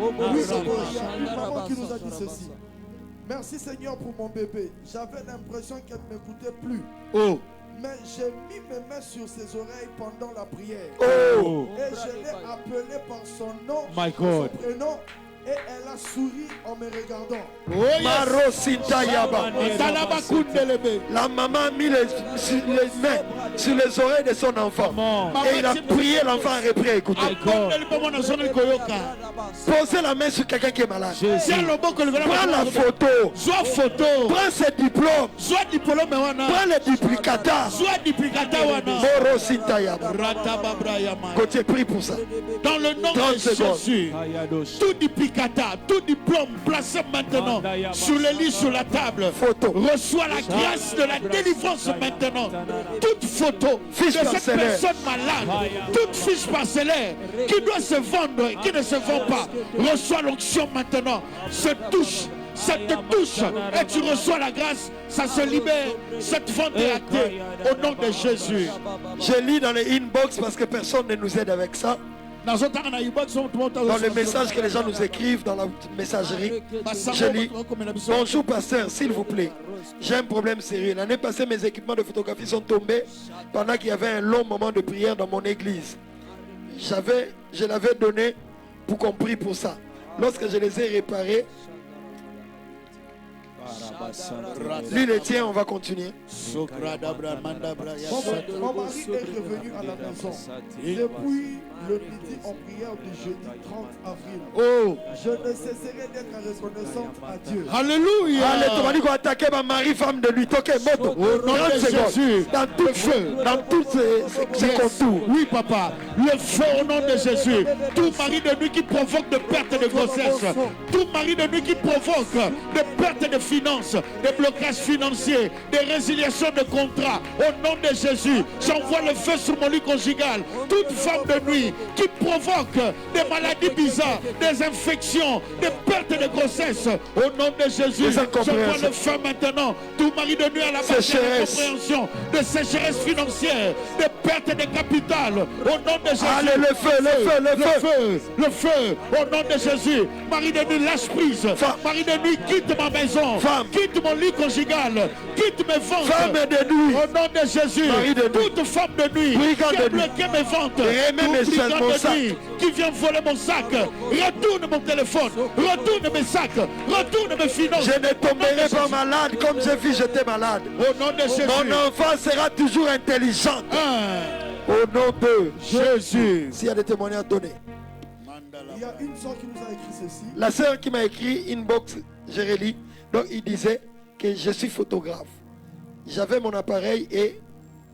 Oui, papa, il y a une maman qui nous a dit ceci: merci Seigneur pour mon bébé. J'avais l'impression qu'elle ne m'écoutait plus. Oh. Mais j'ai mis mes mains sur ses oreilles pendant la prière. Oh, Et je l'ai appelée par son nom, My son God. prénom. Et elle a souri en me regardant. Oh yes. Marosinta Yaba. Talaba kundelebe. La maman a mis les mains sur les oreilles de son enfant. Et il a prié, l'enfant a repris à écouter. Akondeli pomo na zoni koyoka. Posez la main sur quelqu'un qui est malade. Tia loboko likolo. Prends la photo. Zwa photo. Prends ses diplômes. Zwa diplôme wana. Prends les duplicata. Zwa duplicata wana. Morosinta Yaba. Rata babra yama. Côté prie pour ça. Dans le nom 30 de secondes. Jésus. Tout duplicata, tout diplôme placé maintenant sur le lit, sur la table. Photo. Reçois la grâce de la délivrance maintenant. Toute photo Fiche de cette parcellaire. personne malade, toute fiche parcellaire qui doit se vendre et qui ne se vend pas, reçois l'onction maintenant. Cette touche et tu reçois la grâce, ça se libère. Cette vente est actée au nom de Jésus. Je lis dans les inbox parce que personne ne nous aide avec ça. Dans le message que les gens nous écrivent dans la messagerie, je lis: bonjour pasteur, s'il vous plaît, j'ai un problème sérieux. L'année passée, mes équipements de photographie sont tombés pendant qu'il y avait un long moment de prière dans mon église. Je l'avais donné pour qu'on prie pour ça. Lorsque je les ai réparés, Lui le tien, on va continuer. Mon mari est revenu à la maison. Depuis le midi en prière du jeudi 30 avril. Oh, Je ne cesserai d'être reconnaissante à Dieu. alléluia. Allez, tu vas dire qu'on va attaquer ma mari, femme de nuit. Ok, moto. Au nom 30 de secondes. Jésus. Dans tout Le feu. dans tous ces Yes. contours. Oui, papa. Le feu au nom de Jésus. Tout mari de nuit qui provoque de perte de grossesse. Tout mari de nuit qui provoque de perte de finances, des blocages financiers, des résiliations de contrats. Au nom de Jésus, j'envoie le feu sur mon lit conjugal. Toute femme de nuit qui provoque des maladies bizarres, des infections, des pertes de grossesse. Au nom de Jésus, Des j'envoie incompréhensions. le feu maintenant. Tout mari de nuit à la base de Sécheresse. compréhension, de sécheresse financière, de perte de capital. Au nom de Jésus. Allez, le feu, le feu, le feu. Le feu, au nom de Jésus. Mari de nuit, lâche prise. Femme. Mari de nuit, quitte ma maison. Femme. Quitte mon lit conjugal. Quitte mes ventes. Femme de nuit. Au nom de Jésus. Mari de nuit. Toute femme de nuit Brigand qui de a nuit. bloqué mes ventes. Et même Tout mes brigand sacs, mon de sac. nuit qui vient voler mon sac. Retourne mon téléphone. Retourne mes sacs. Retourne mes finances. Je ne tomberai Au nom de pas Jésus. malade comme j'ai vu j'étais malade. Au nom de Jésus. Mon enfant sera toujours intelligent. Au nom de Jésus. S'il y a des témoignages donnés. Il y a une soeur qui nous a écrit ceci. La sœur qui m'a écrit inbox, Jérélie, donc il disait que je suis photographe. J'avais mon appareil et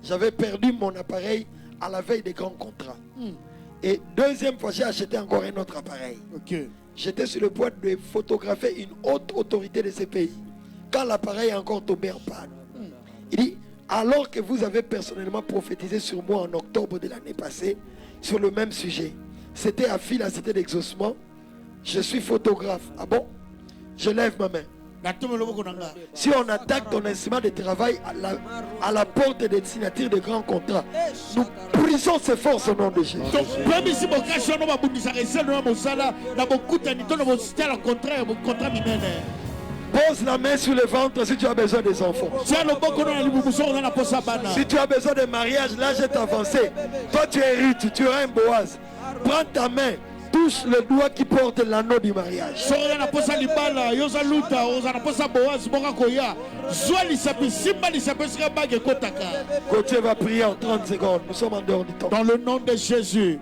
j'avais perdu mon appareil à la veille des grands contrats. Et deuxième fois, j'ai acheté encore un autre appareil. Ok. J'étais sur le point de photographier une haute autorité de ce pays quand l'appareil a encore tombé en panne. Il dit, alors que vous avez personnellement prophétisé sur moi en octobre de l'année passée sur le même sujet, c'était à fil à cité d'exaucement, je suis photographe. Ah bon? Je lève ma main. Si on attaque ton instrument de travail à la porte des signatures de grands contrats, nous brisons ses forces au nom de Jésus. Donc, même si mon cas, on va bouger, Pose la main sur le ventre si tu as besoin des enfants. Si tu as besoin de mariage, l'âge est avancé. Toi, tu es riche, tu as un Boaz. Prends ta main, touche le doigt qui porte l'anneau du mariage. Gauthier va prier en 30 secondes. Nous sommes en dehors du temps. Dans le nom de Jésus,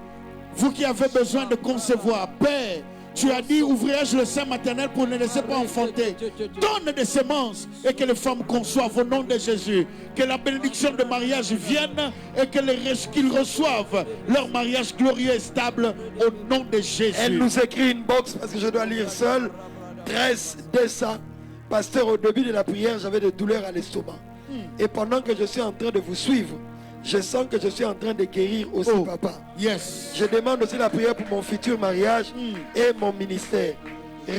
vous qui avez besoin de concevoir, Père, tu as dit, ouvrirai-je le sein maternel pour ne laisser pas enfanter. Donne des semences et que les femmes conçoivent au nom de Jésus. Que la bénédiction de mariage vienne et qu'ils reçoivent leur mariage glorieux et stable au nom de Jésus. Elle nous écrit une box parce que je dois lire seul. 13 décembre. Pasteur, au début de la prière, j'avais des douleurs à l'estomac. Et pendant que je suis en train de vous suivre, je sens que je suis en train de guérir aussi, papa. Yes. Je demande aussi la prière pour mon futur mariage et mon ministère.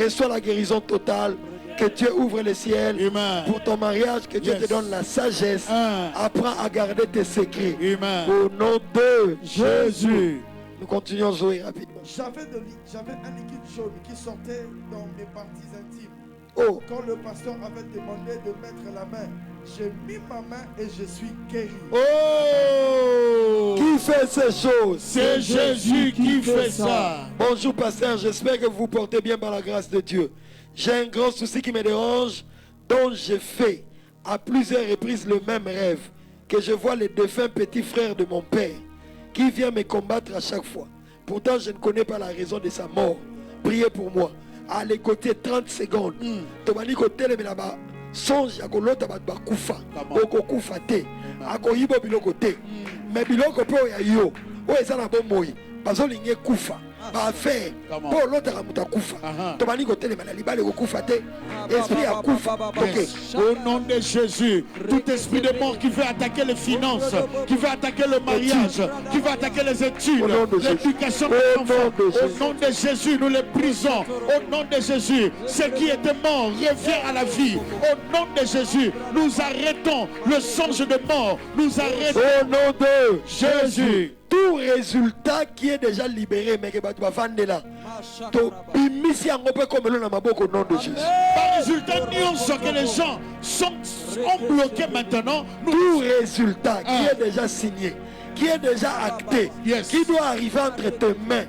Reçois la guérison totale. Que Dieu ouvre le ciel. Amen. Pour ton mariage. Que Dieu te donne la sagesse. Apprends à garder tes secrets. Amen. Au nom de Jésus. Nous continuons Zoé rapidement. J'avais un liquide jaune qui sortait dans mes parties intimes. Oh. Quand le pasteur avait demandé de mettre la main, j'ai mis ma main et je suis guéri. Oh! Qui fait ces choses? C'est Jésus qui fait ça. Bonjour pasteur, j'espère que vous vous portez bien par la grâce de Dieu. J'ai un grand souci qui me dérange, dont j'ai fait à plusieurs reprises le même rêve, que je vois le défunt petit frère de mon père, qui vient me combattre à chaque fois. Pourtant, je ne connais pas la raison de sa mort. Priez pour moi. Allez, côté 30 secondes. Tomani côté le là-bas. Songe à kolota bat bakufa. Oko kufa te. Ako yibo biloko te. Mais biloko po ya yo. O ezana bomoi. Bazolinge kufa. Ba faire. Po lota kamuta kufa. Tomani côté le malali ko kufa te. Esprit à kufa. OK. Au nom de Jésus, tout esprit de mort qui veut attaquer les finances, qui veut attaquer le mariage, qui veut attaquer les études, l'éducation des enfants, au nom de Jésus, nous les brisons. Au nom de Jésus, ce qui était mort revient à la vie. Au nom de Jésus, nous arrêtons le songe de mort. Nous arrêtons. Au nom de Jésus. Tout résultat qui est déjà libéré, mais que tu vas vendre là. Au nom de Jésus. Par résultat, nous que les gens ont bloqué maintenant. Tout résultat qui est déjà signé, qui est déjà acté, qui doit arriver entre tes mains,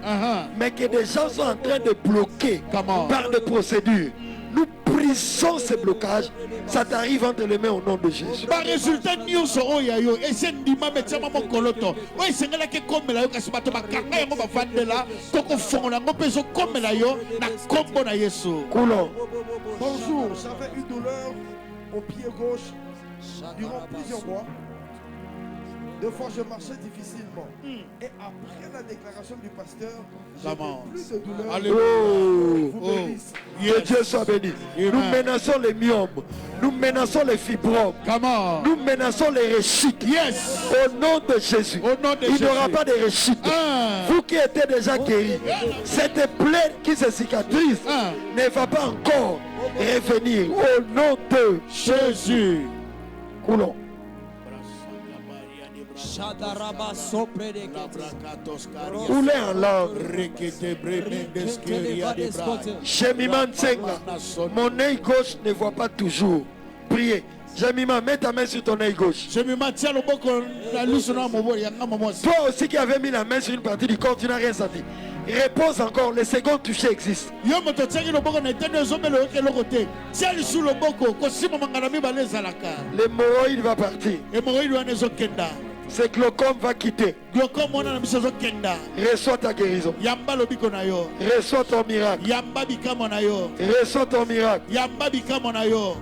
mais que des gens sont en train de bloquer par des procédures. Nous prions brisons ces blocages. Ça t'arrive entre les mains au nom de Jésus. Ba résultat nyonso oya yo ese ndima metiama mokoloto o esengela ke komela yo kasi bato bakanga yango bavandela toko fongola ngo peso komela yo na kombo na Yesu. Coulons. Bonjour, j'avais une douleur au pied gauche durant plusieurs mois. Deux fois, je marchais difficilement. Et après la déclaration du pasteur, j'ai plus de douleur. Alléluia. Vous bénisse. Que Dieu soit béni. Amen. Nous menaçons les myomes. Nous menaçons les fibromes. Comment? Nous menaçons les rechutes. Yes. Au nom de Jésus. Au nom de Il n'y aura Jésus. pas de rechutes. Vous qui étiez déjà guéris, cette plaie qui se cicatrise ne va pas encore revenir. Au nom de Jésus. Coulons. Coulez en langue. Jemima Nsenga, mon œil gauche ne voit pas toujours. Priez. Jemima, mets ta main sur ton œil gauche. Toi aussi qui avais mis la main sur une partie du corps, tu n'as rien senti. Repose encore, le second toucher existe. L'hémorroïde va partir. Ce glaucome va quitter. Reçois ta guérison. Reçois ton miracle. Reçois ton miracle.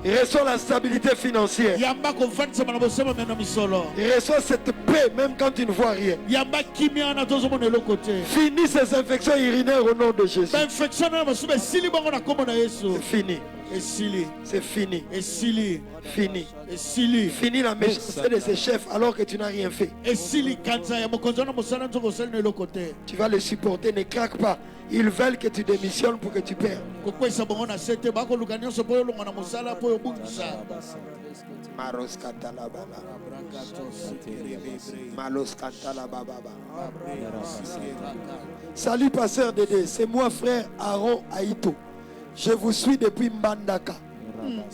Reçois la stabilité financière. Reçois cette paix même quand tu ne vois rien. Finis ces infections urinaires au nom de Jésus. C'est fini. C'est fini. Fini. Fini la méchanceté de ces chefs alors que tu n'as rien fait. Tu vas les supporter, ne craque pas. Ils veulent que tu démissionnes pour que tu perds. Maros katala baba. Malos katala baba. Salut pasteur Dédé, c'est moi frère Aaron Aïto. Je vous suis depuis Mbandaka.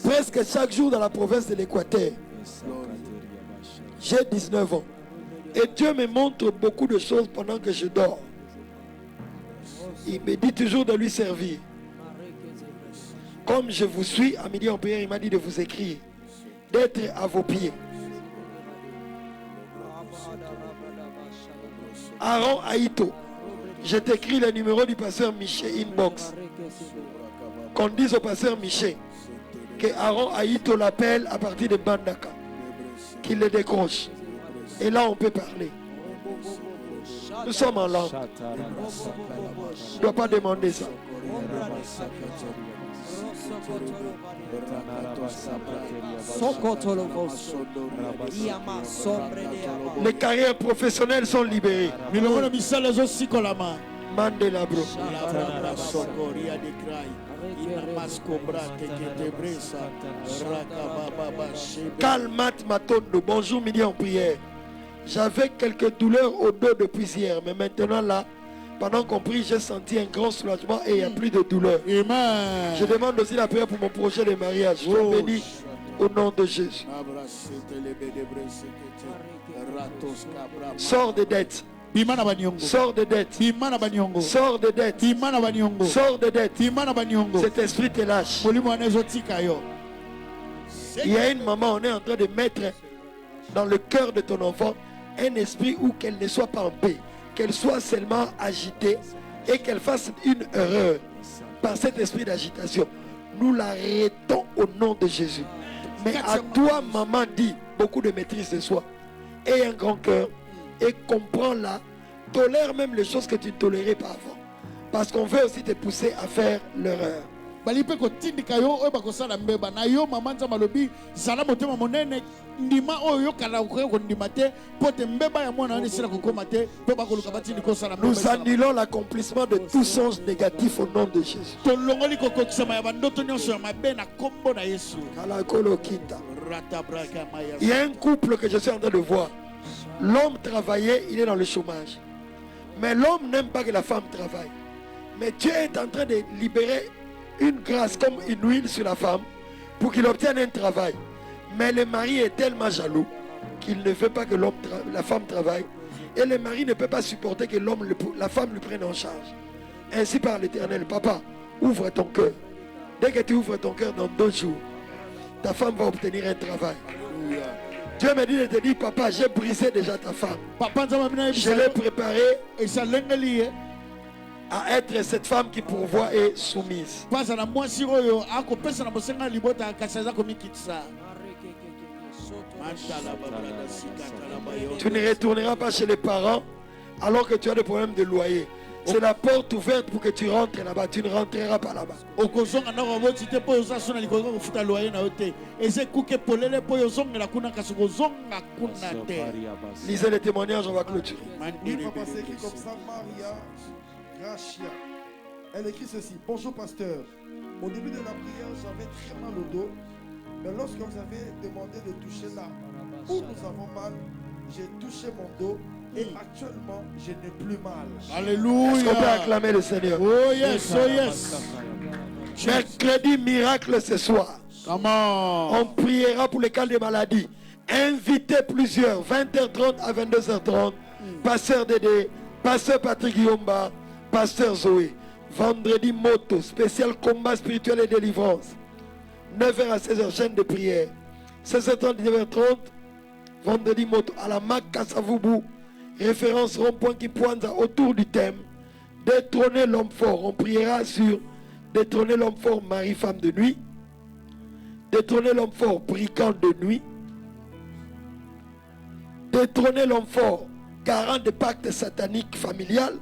Presque chaque jour dans la province de l'Équateur. J'ai 19 ans. Et Dieu me montre beaucoup de choses pendant que je dors. Il me dit toujours de lui servir. Comme je vous suis, à midi en prière, il m'a dit de vous écrire. D'être à vos pieds. Aaron Aïto. Je t'écris le numéro du pasteur Michel inbox. Qu'on dise au pasteur Michel que Aaron Aïto l'appelle à partir de Bandaka, qu'il le décroche. Et là on peut parler. Nous sommes en langue. Je ne dois pas demander ça. Les carrières professionnelles sont libérées. Mandela bro. Kalmat Matondo, bonjour midi en prière. J'avais quelques douleurs au dos depuis hier, mais maintenant là, pendant qu'on prie, j'ai senti un grand soulagement et il n'y a plus de douleur. Amen. Je demande aussi la prière pour mon projet de mariage. Je te bénis au nom de Jésus. Sors de dettes. Sors de dettes. Sors de dettes. Sors de dettes. Cet esprit te lâche. Il y a une maman, on est en train de mettre dans le cœur de ton enfant un esprit où qu'elle ne soit pas en paix, qu'elle soit seulement agitée et qu'elle fasse une erreur par cet esprit d'agitation. Nous l'arrêtons au nom de Jésus. Mais à toi, maman, dit beaucoup de maîtrise de soi. Aie un grand cœur et comprends-la. Tolère même les choses que tu ne tolérais pas avant. Parce qu'on veut aussi te pousser à faire l'erreur. Nous annulons l'accomplissement de tout sens négatif au nom de Jésus. Il y a un couple que je suis en train de voir. L'homme travaillait, il est dans le chômage. Mais l'homme n'aime pas que la femme travaille. Mais Dieu est en train de libérer une grâce comme une huile sur la femme pour qu'il obtienne un travail. Mais le mari est tellement jaloux qu'il ne veut pas que la femme travaille. Et le mari ne peut pas supporter que la femme le prenne en charge. Ainsi par l'Éternel, papa, ouvre ton cœur. Dès que tu ouvres ton cœur dans 2 jours, ta femme va obtenir un travail. Dieu me dit de te dire, papa, j'ai brisé déjà ta femme. Je l'ai préparée à être cette femme qui pourvoit et soumise. Tu ne retourneras pas chez les parents alors que tu as des problèmes de loyer. C'est la porte ouverte pour que tu rentres là-bas. Tu ne rentreras pas là-bas. Lisez les témoignages, on va clôturer. Papa, c'est écrit comme ça, Maria Gracia. Elle écrit ceci. Bonjour pasteur. Au début de la prière, j'avais très mal au dos. Mais lorsque vous avez demandé de toucher là où nous avons mal, j'ai touché mon dos. Et actuellement, je n'ai plus mal. Alléluia. Est-ce qu'on peut acclamer le Seigneur? Oh yes, oh yes. Mercredi miracle ce soir. On priera pour les cas de maladie. Invitez plusieurs, 20h30 à 22h30. Pasteur Dédé, Pasteur Patrick Yomba, Pasteur Zoé. Vendredi moto, spécial combat spirituel et délivrance. 9h à 16h, chaîne de prière. 16h30, 19h30. Vendredi moto à la MAC Kassavoubou. Référence rond-point qui pointe autour du thème détrôner l'homme fort. On priera sur détrôner l'homme fort, mari, femme de nuit. Détrôner l'homme fort, brigand de nuit. Détrôner l'homme fort, garant des pactes sataniques familial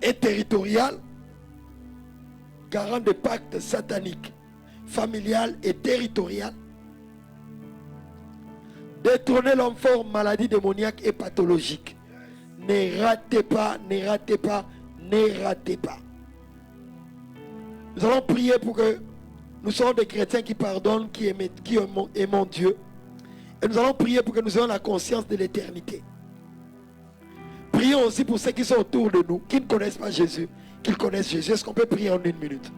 et territorial. Garant des pactes sataniques familial et territorial. Détrôner l'homme fort, maladie démoniaque et pathologique. Ne ratez pas, ne ratez pas, ne ratez pas. Nous allons prier pour que nous soyons des chrétiens qui pardonnent, qui aiment Dieu. Et nous allons prier pour que nous ayons la conscience de l'éternité. Prions aussi pour ceux qui sont autour de nous, qui ne connaissent pas Jésus, qu'ils connaissent Jésus. Est-ce qu'on peut prier en 1 minute?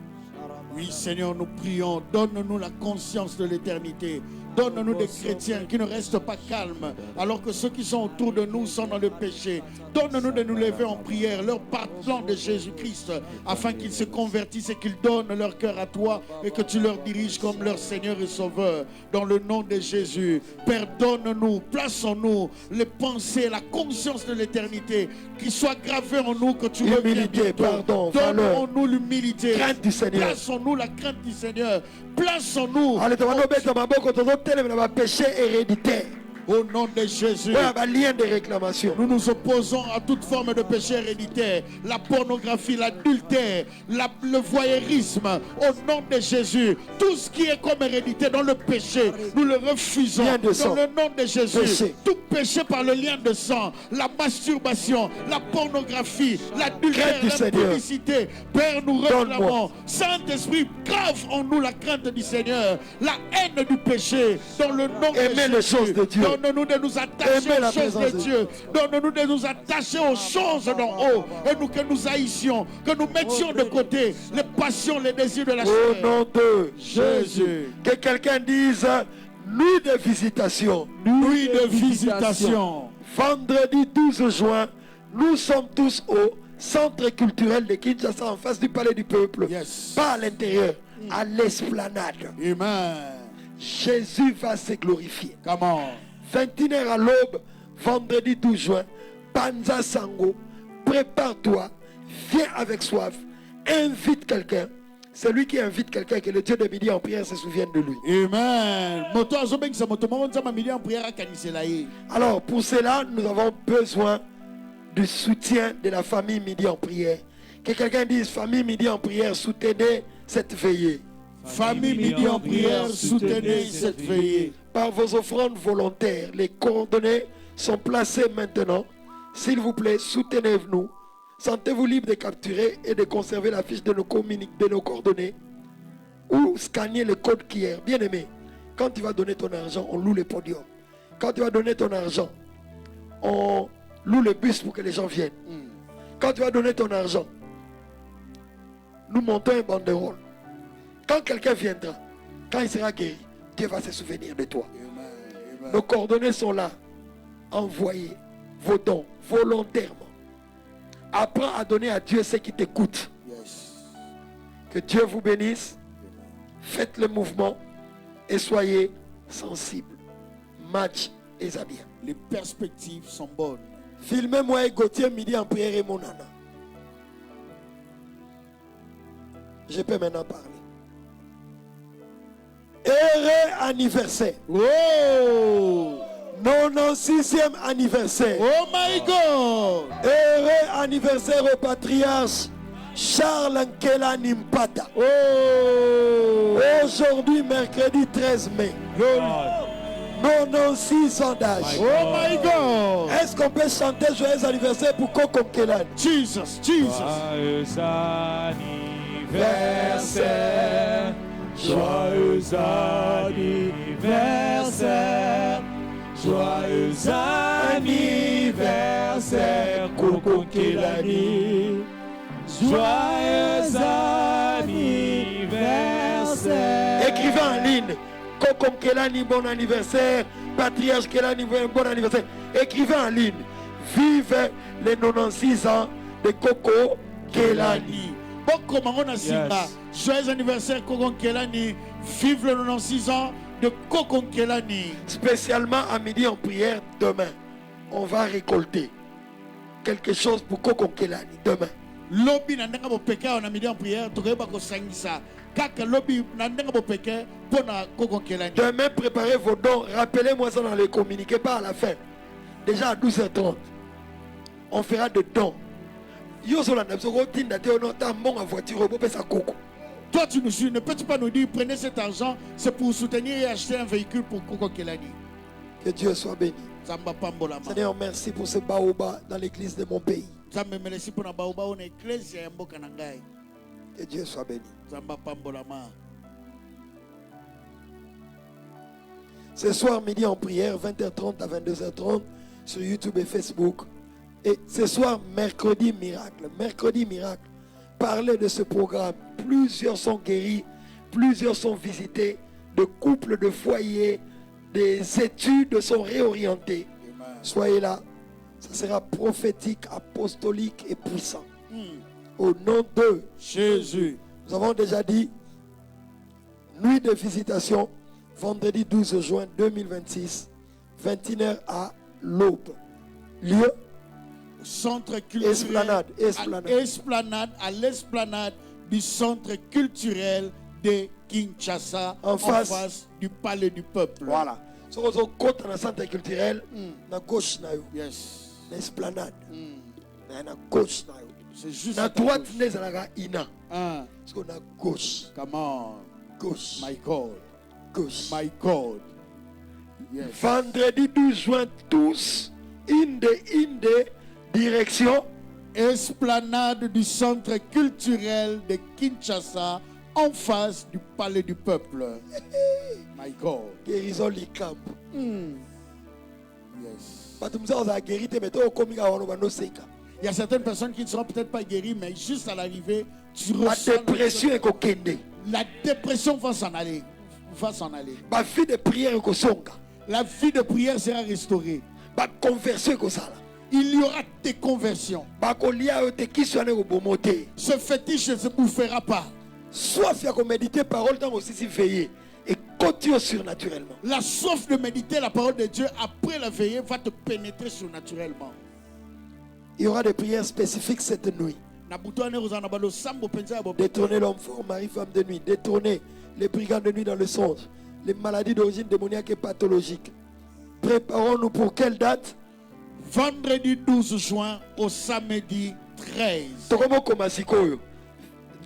Oui, Seigneur, nous prions. Donne-nous la conscience de l'éternité. Donne-nous des chrétiens qui ne restent pas calmes alors que ceux qui sont autour de nous sont dans le péché. Donne-nous de nous lever en prière, leur parlant de Jésus-Christ afin qu'ils se convertissent et qu'ils donnent leur cœur à toi et que tu leur diriges comme leur Seigneur et Sauveur. Dans le nom de Jésus, Père, donne-nous, plaçons-nous les pensées, la conscience de l'éternité qui soit gravée en nous, que tu reviennes bientôt. Pardon, donne-nous l'humilité. Crainte du Seigneur. Plaçons-nous la crainte du Seigneur. Plaçons-nous péché héréditaire. Au nom de Jésus, lien de réclamation. Nous nous opposons à toute forme de péché héréditaire, la pornographie, l'adultère, le voyeurisme. Au nom de Jésus, tout ce qui est comme hérédité dans le péché, nous le refusons. Dans le nom de Jésus, péché. Tout péché par le lien de sang, la masturbation, la pornographie, l'adultère, la publicité. Père, nous réclamons. Saint-Esprit, grave en nous la crainte du Seigneur, la haine du péché. Dans le nom de Jésus, les choses de Dieu. Donne-nous de nous attacher aux choses de Dieu. Donne-nous de nous attacher aux choses d'en haut. Et nous que nous haïssions, que nous mettions de côté les passions, les désirs de la chair. Au nom de Jésus. Que quelqu'un dise nuit de visitation. Nuit de visitation. Vendredi 12 juin, nous sommes tous au centre culturel de Kinshasa en face du palais du peuple. Yes. Pas à l'intérieur, à l'esplanade. Amen. Jésus va se glorifier. Comment? 21h à l'aube, vendredi 12 juin, Panza Sango, prépare-toi, viens avec soif, invite quelqu'un. Celui qui invite quelqu'un, que le Dieu de midi en prière se souvienne de lui. Amen. Alors, pour cela, nous avons besoin du soutien de la famille midi en prière. Que quelqu'un dise, famille midi en prière, soutenez cette veillée. Famille midi en prière, soutenez cette veillée. Par vos offrandes volontaires, les coordonnées sont placées maintenant. S'il vous plaît, soutenez-nous. Sentez-vous libre de capturer et de conserver la fiche de nos coordonnées ou scanner le code qui est. Bien aimé, quand tu vas donner ton argent, on loue le podium. Quand tu vas donner ton argent, on loue le bus pour que les gens viennent. Quand tu vas donner ton argent, nous montons un banderole. Quand quelqu'un viendra, quand il sera guéri, Dieu va se souvenir de toi. Amen. Nos coordonnées sont là. Envoyez vos dons volontairement. Apprends à donner à Dieu ce qui t'écoute. Yes. Que Dieu vous bénisse. Faites le mouvement et soyez sensibles. Match et Zabia. Les perspectives sont bonnes. Filmez-moi et Gauthier midi en prière et mon nana. Je peux maintenant parler. Heureux anniversaire. Oh! 96e anniversaire. Oh my God! Heureux anniversaire au patriarche Charles Nkela Nimpata. Oh! Aujourd'hui, mercredi 13 mai. 96 ans d'âge. Oh my God! Est-ce qu'on peut chanter joyeux anniversaire pour Coco Nkelani? Jesus, Jesus. Joyeux anniversaire, joyeux anniversaire, joyeux anniversaire, Coco Nkelani. Joyeux anniversaire. Écrivez en ligne. Coco Nkelani, bon anniversaire. Patriarche Nkelani, bon anniversaire. Écrivez en ligne. Vive les 96 ans de Coco Nkelani. Boko Mangona Simba. Joyeux anniversaire Coco Nkelani. Vive les 96 ans de Coco Nkelani. Spécialement à midi en prière demain. On va récolter quelque chose pour Coco Nkelani demain. Lobby nandanga bopeka on a midi en prière. Tokoyeba ko sangisa. Kaka lobby nandanga bopeka pona Coco Nkelani. Demain, préparez vos dons. Rappelez-moi ça dans les communiqués, pas à la fin. Déjà à 12h30. On fera des dons. Toi, tu nous suis, ne peux-tu pas nous dire, prenez cet argent, c'est pour soutenir et acheter un véhicule pour Coco Nkelani. Que Dieu soit béni. Zamba Pambolama. Seigneur, merci pour ce baoba dans l'église de mon pays. Zamba merci pour na baoba on église ya mboka na ngai. Que Dieu soit béni. Zamba Pambolama. Ce soir, midi en prière, 20h30 à 22h30 sur YouTube et Facebook. Et ce soir, mercredi miracle. Mercredi miracle. Parlez de ce programme. Plusieurs sont guéris, plusieurs sont visités, de couples, de foyers, des études sont réorientées. Soyez là. Ça sera prophétique, apostolique et puissant. Au nom de Jésus. Nous avons déjà dit, nuit de visitation, vendredi 12 juin 2026, 21h à l'Aube. Lieu Centre culturel. Esplanade. Esplanade, à l'esplanade du centre culturel de Kinshasa, en face du palais du peuple. Voilà. Si vous avez un centre culturel, à gauche, yes. l'esplanade. À gauche, c'est juste à droite, il y a Ina. Parce qu'on a gauche. Come on. Gauche. My God. Gauche. My God. Yes. Vendredi 12 juin, tous, une des directions. Esplanade du centre culturel de Kinshasa, en face du palais du peuple. My God. Guérison Likamp. Yes. Il y a certaines personnes qui ne seront peut-être pas guéries, mais juste à l'arrivée, tu ressens la dépression va s'en aller. Va s'en aller. La vie de prière La vie de prière sera restaurée. Il y aura des conversions. Ce fétiche ne se bouffera pas. Soif à méditer parole tant aussi veiller et continue surnaturellement. La soif de méditer la parole de Dieu après la veillée va te pénétrer surnaturellement. Il y aura des prières spécifiques cette nuit. Détourner l'homme fort, mari, femme de nuit. Détourner les brigands de nuit dans le songe. Les maladies d'origine démoniaque et pathologique. Préparons-nous pour quelle date? Vendredi 12 juin au samedi 13.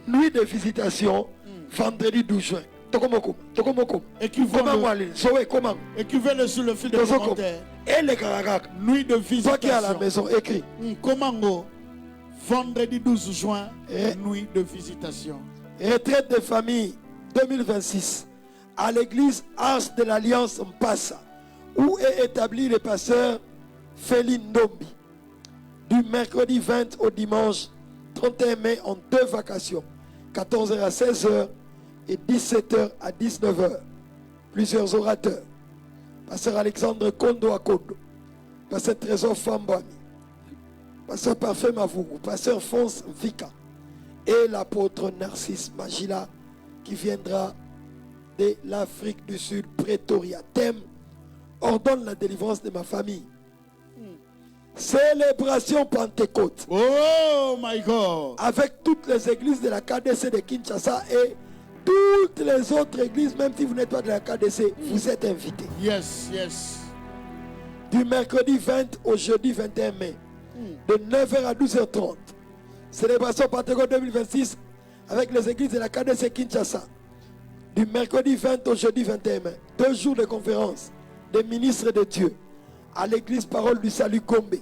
Nuit de visitation, vendredi 12 juin. Écrivez-le sur le fil de commentaire. Nuit de visitation. Toi qui es à la maison, écris. Comment? Vendredi 12 juin, nuit de visitation. Retraite de famille 2026 à l'église Arche de l'Alliance Mpassa, où est établi le pasteur Féline Ndombi. Du mercredi 20 au dimanche 31 mai en 2 vacations, 14h à 16h et 17h à 19h. Plusieurs orateurs. Pasteur Alexandre Kondo Akodo, Pasteur Trésor Fambami, Pasteur Parfait Mavourou, Pasteur Fonce Vika et l'apôtre Narcisse Magila qui viendra de l'Afrique du Sud, Pretoria. Thème: ordonne la délivrance de ma famille. Célébration Pentecôte. Oh my God. Avec toutes les églises de la KDC de Kinshasa et toutes les autres églises, même si vous n'êtes pas de la KDC, vous êtes invités. Yes, yes. Du mercredi 20 au jeudi 21 mai, de 9h à 12h30. Célébration Pentecôte 2026 avec les églises de la KDC Kinshasa. Du mercredi 20 au jeudi 21 mai. 2 jours de conférence des ministres de Dieu à l'église Parole du Salut Gombe.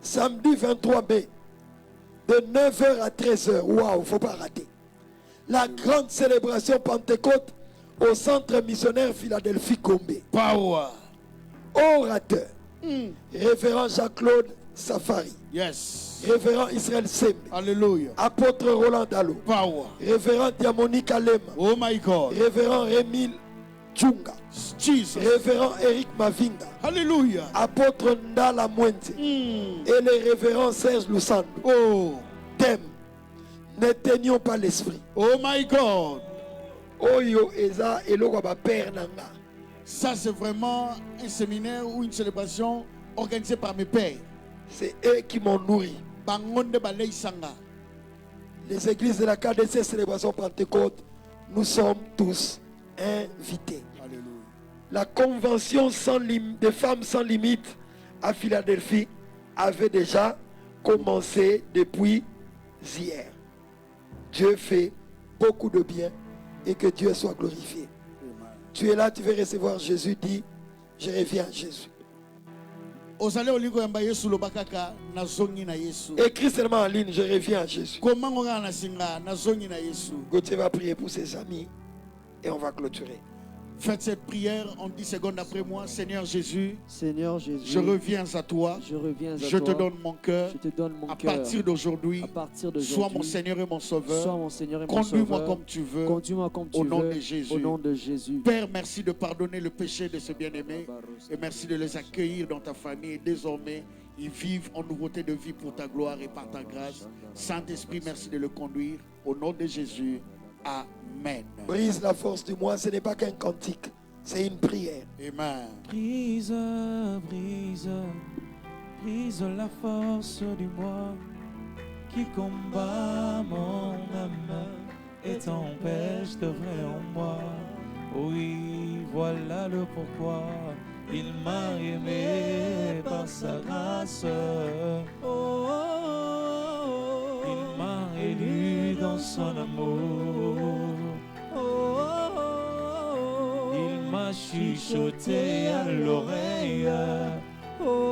Samedi 23 mai, de 9h à 13h. Waouh, il ne faut pas rater. La grande célébration Pentecôte au centre missionnaire Philadelphie Gombe. Power. Orateur, révérend Jacques-Claude Safari. Yes. Révérend Israël Sembe. Alléluia. Apôtre Roland Dalo. Power. Révérend Diamonique Alema. Oh my God. Révérend Rémil Tchunga. Jesus. Révérend Eric Mavinga. Alléluia. Apôtre Ndala Mwente. Et le révérend Serge Lusando. Oh. Thème: n'éteignons pas l'esprit. Oh my God. Oyo eza eloko ba père nanga. Ça, c'est vraiment un séminaire ou une célébration organisée par mes pères. C'est eux qui m'ont nourri. Bangonde Balei Sanga. Les églises de la KDC Célébration Pentecôte, nous sommes tous invités. Alléluia. La convention des femmes sans limite à Philadelphie avait déjà commencé depuis hier. Dieu fait beaucoup de bien et que Dieu soit glorifié. Tu es là, tu veux recevoir Jésus, dis: je reviens à Jésus. Ozale olingo yamba Yesu lobakaka nazongi na Yesu. Écris seulement en ligne: je reviens à Jésus. Comment on a nasinga nazongi na Yesu. Gauthier va prier pour ses amis et on va clôturer. Faites cette prière en 10 secondes après moi. Seigneur Jésus, Seigneur Jésus, je reviens à toi. je reviens à Je toi. te donne mon cœur. Je te donne mon À cœur. partir d'aujourd'hui, À partir d'aujourd'hui, sois mon Seigneur et mon Sauveur. sois mon Seigneur et mon Conduis-moi Sauveur. comme tu veux. Conduis-moi comme tu Au nom veux. de Jésus. Au nom de Jésus. Père, merci de pardonner le péché de ce bien-aimé. Et merci de les accueillir dans ta famille. Et désormais, ils vivent en nouveauté de vie pour ta gloire et par ta grâce. Saint-Esprit, merci de le conduire. Au nom de Jésus. Amen. Brise la force du moi, ce n'est pas qu'un cantique, c'est une prière. Amen. Brise, brise, brise la force du moi qui combat mon âme et t'empêche de vrai en moi. Oui, voilà le pourquoi il m'a aimé par sa grâce. Oh, il m'a élu dans son amour. Il m'a chuchoté à l'oreille. Oh,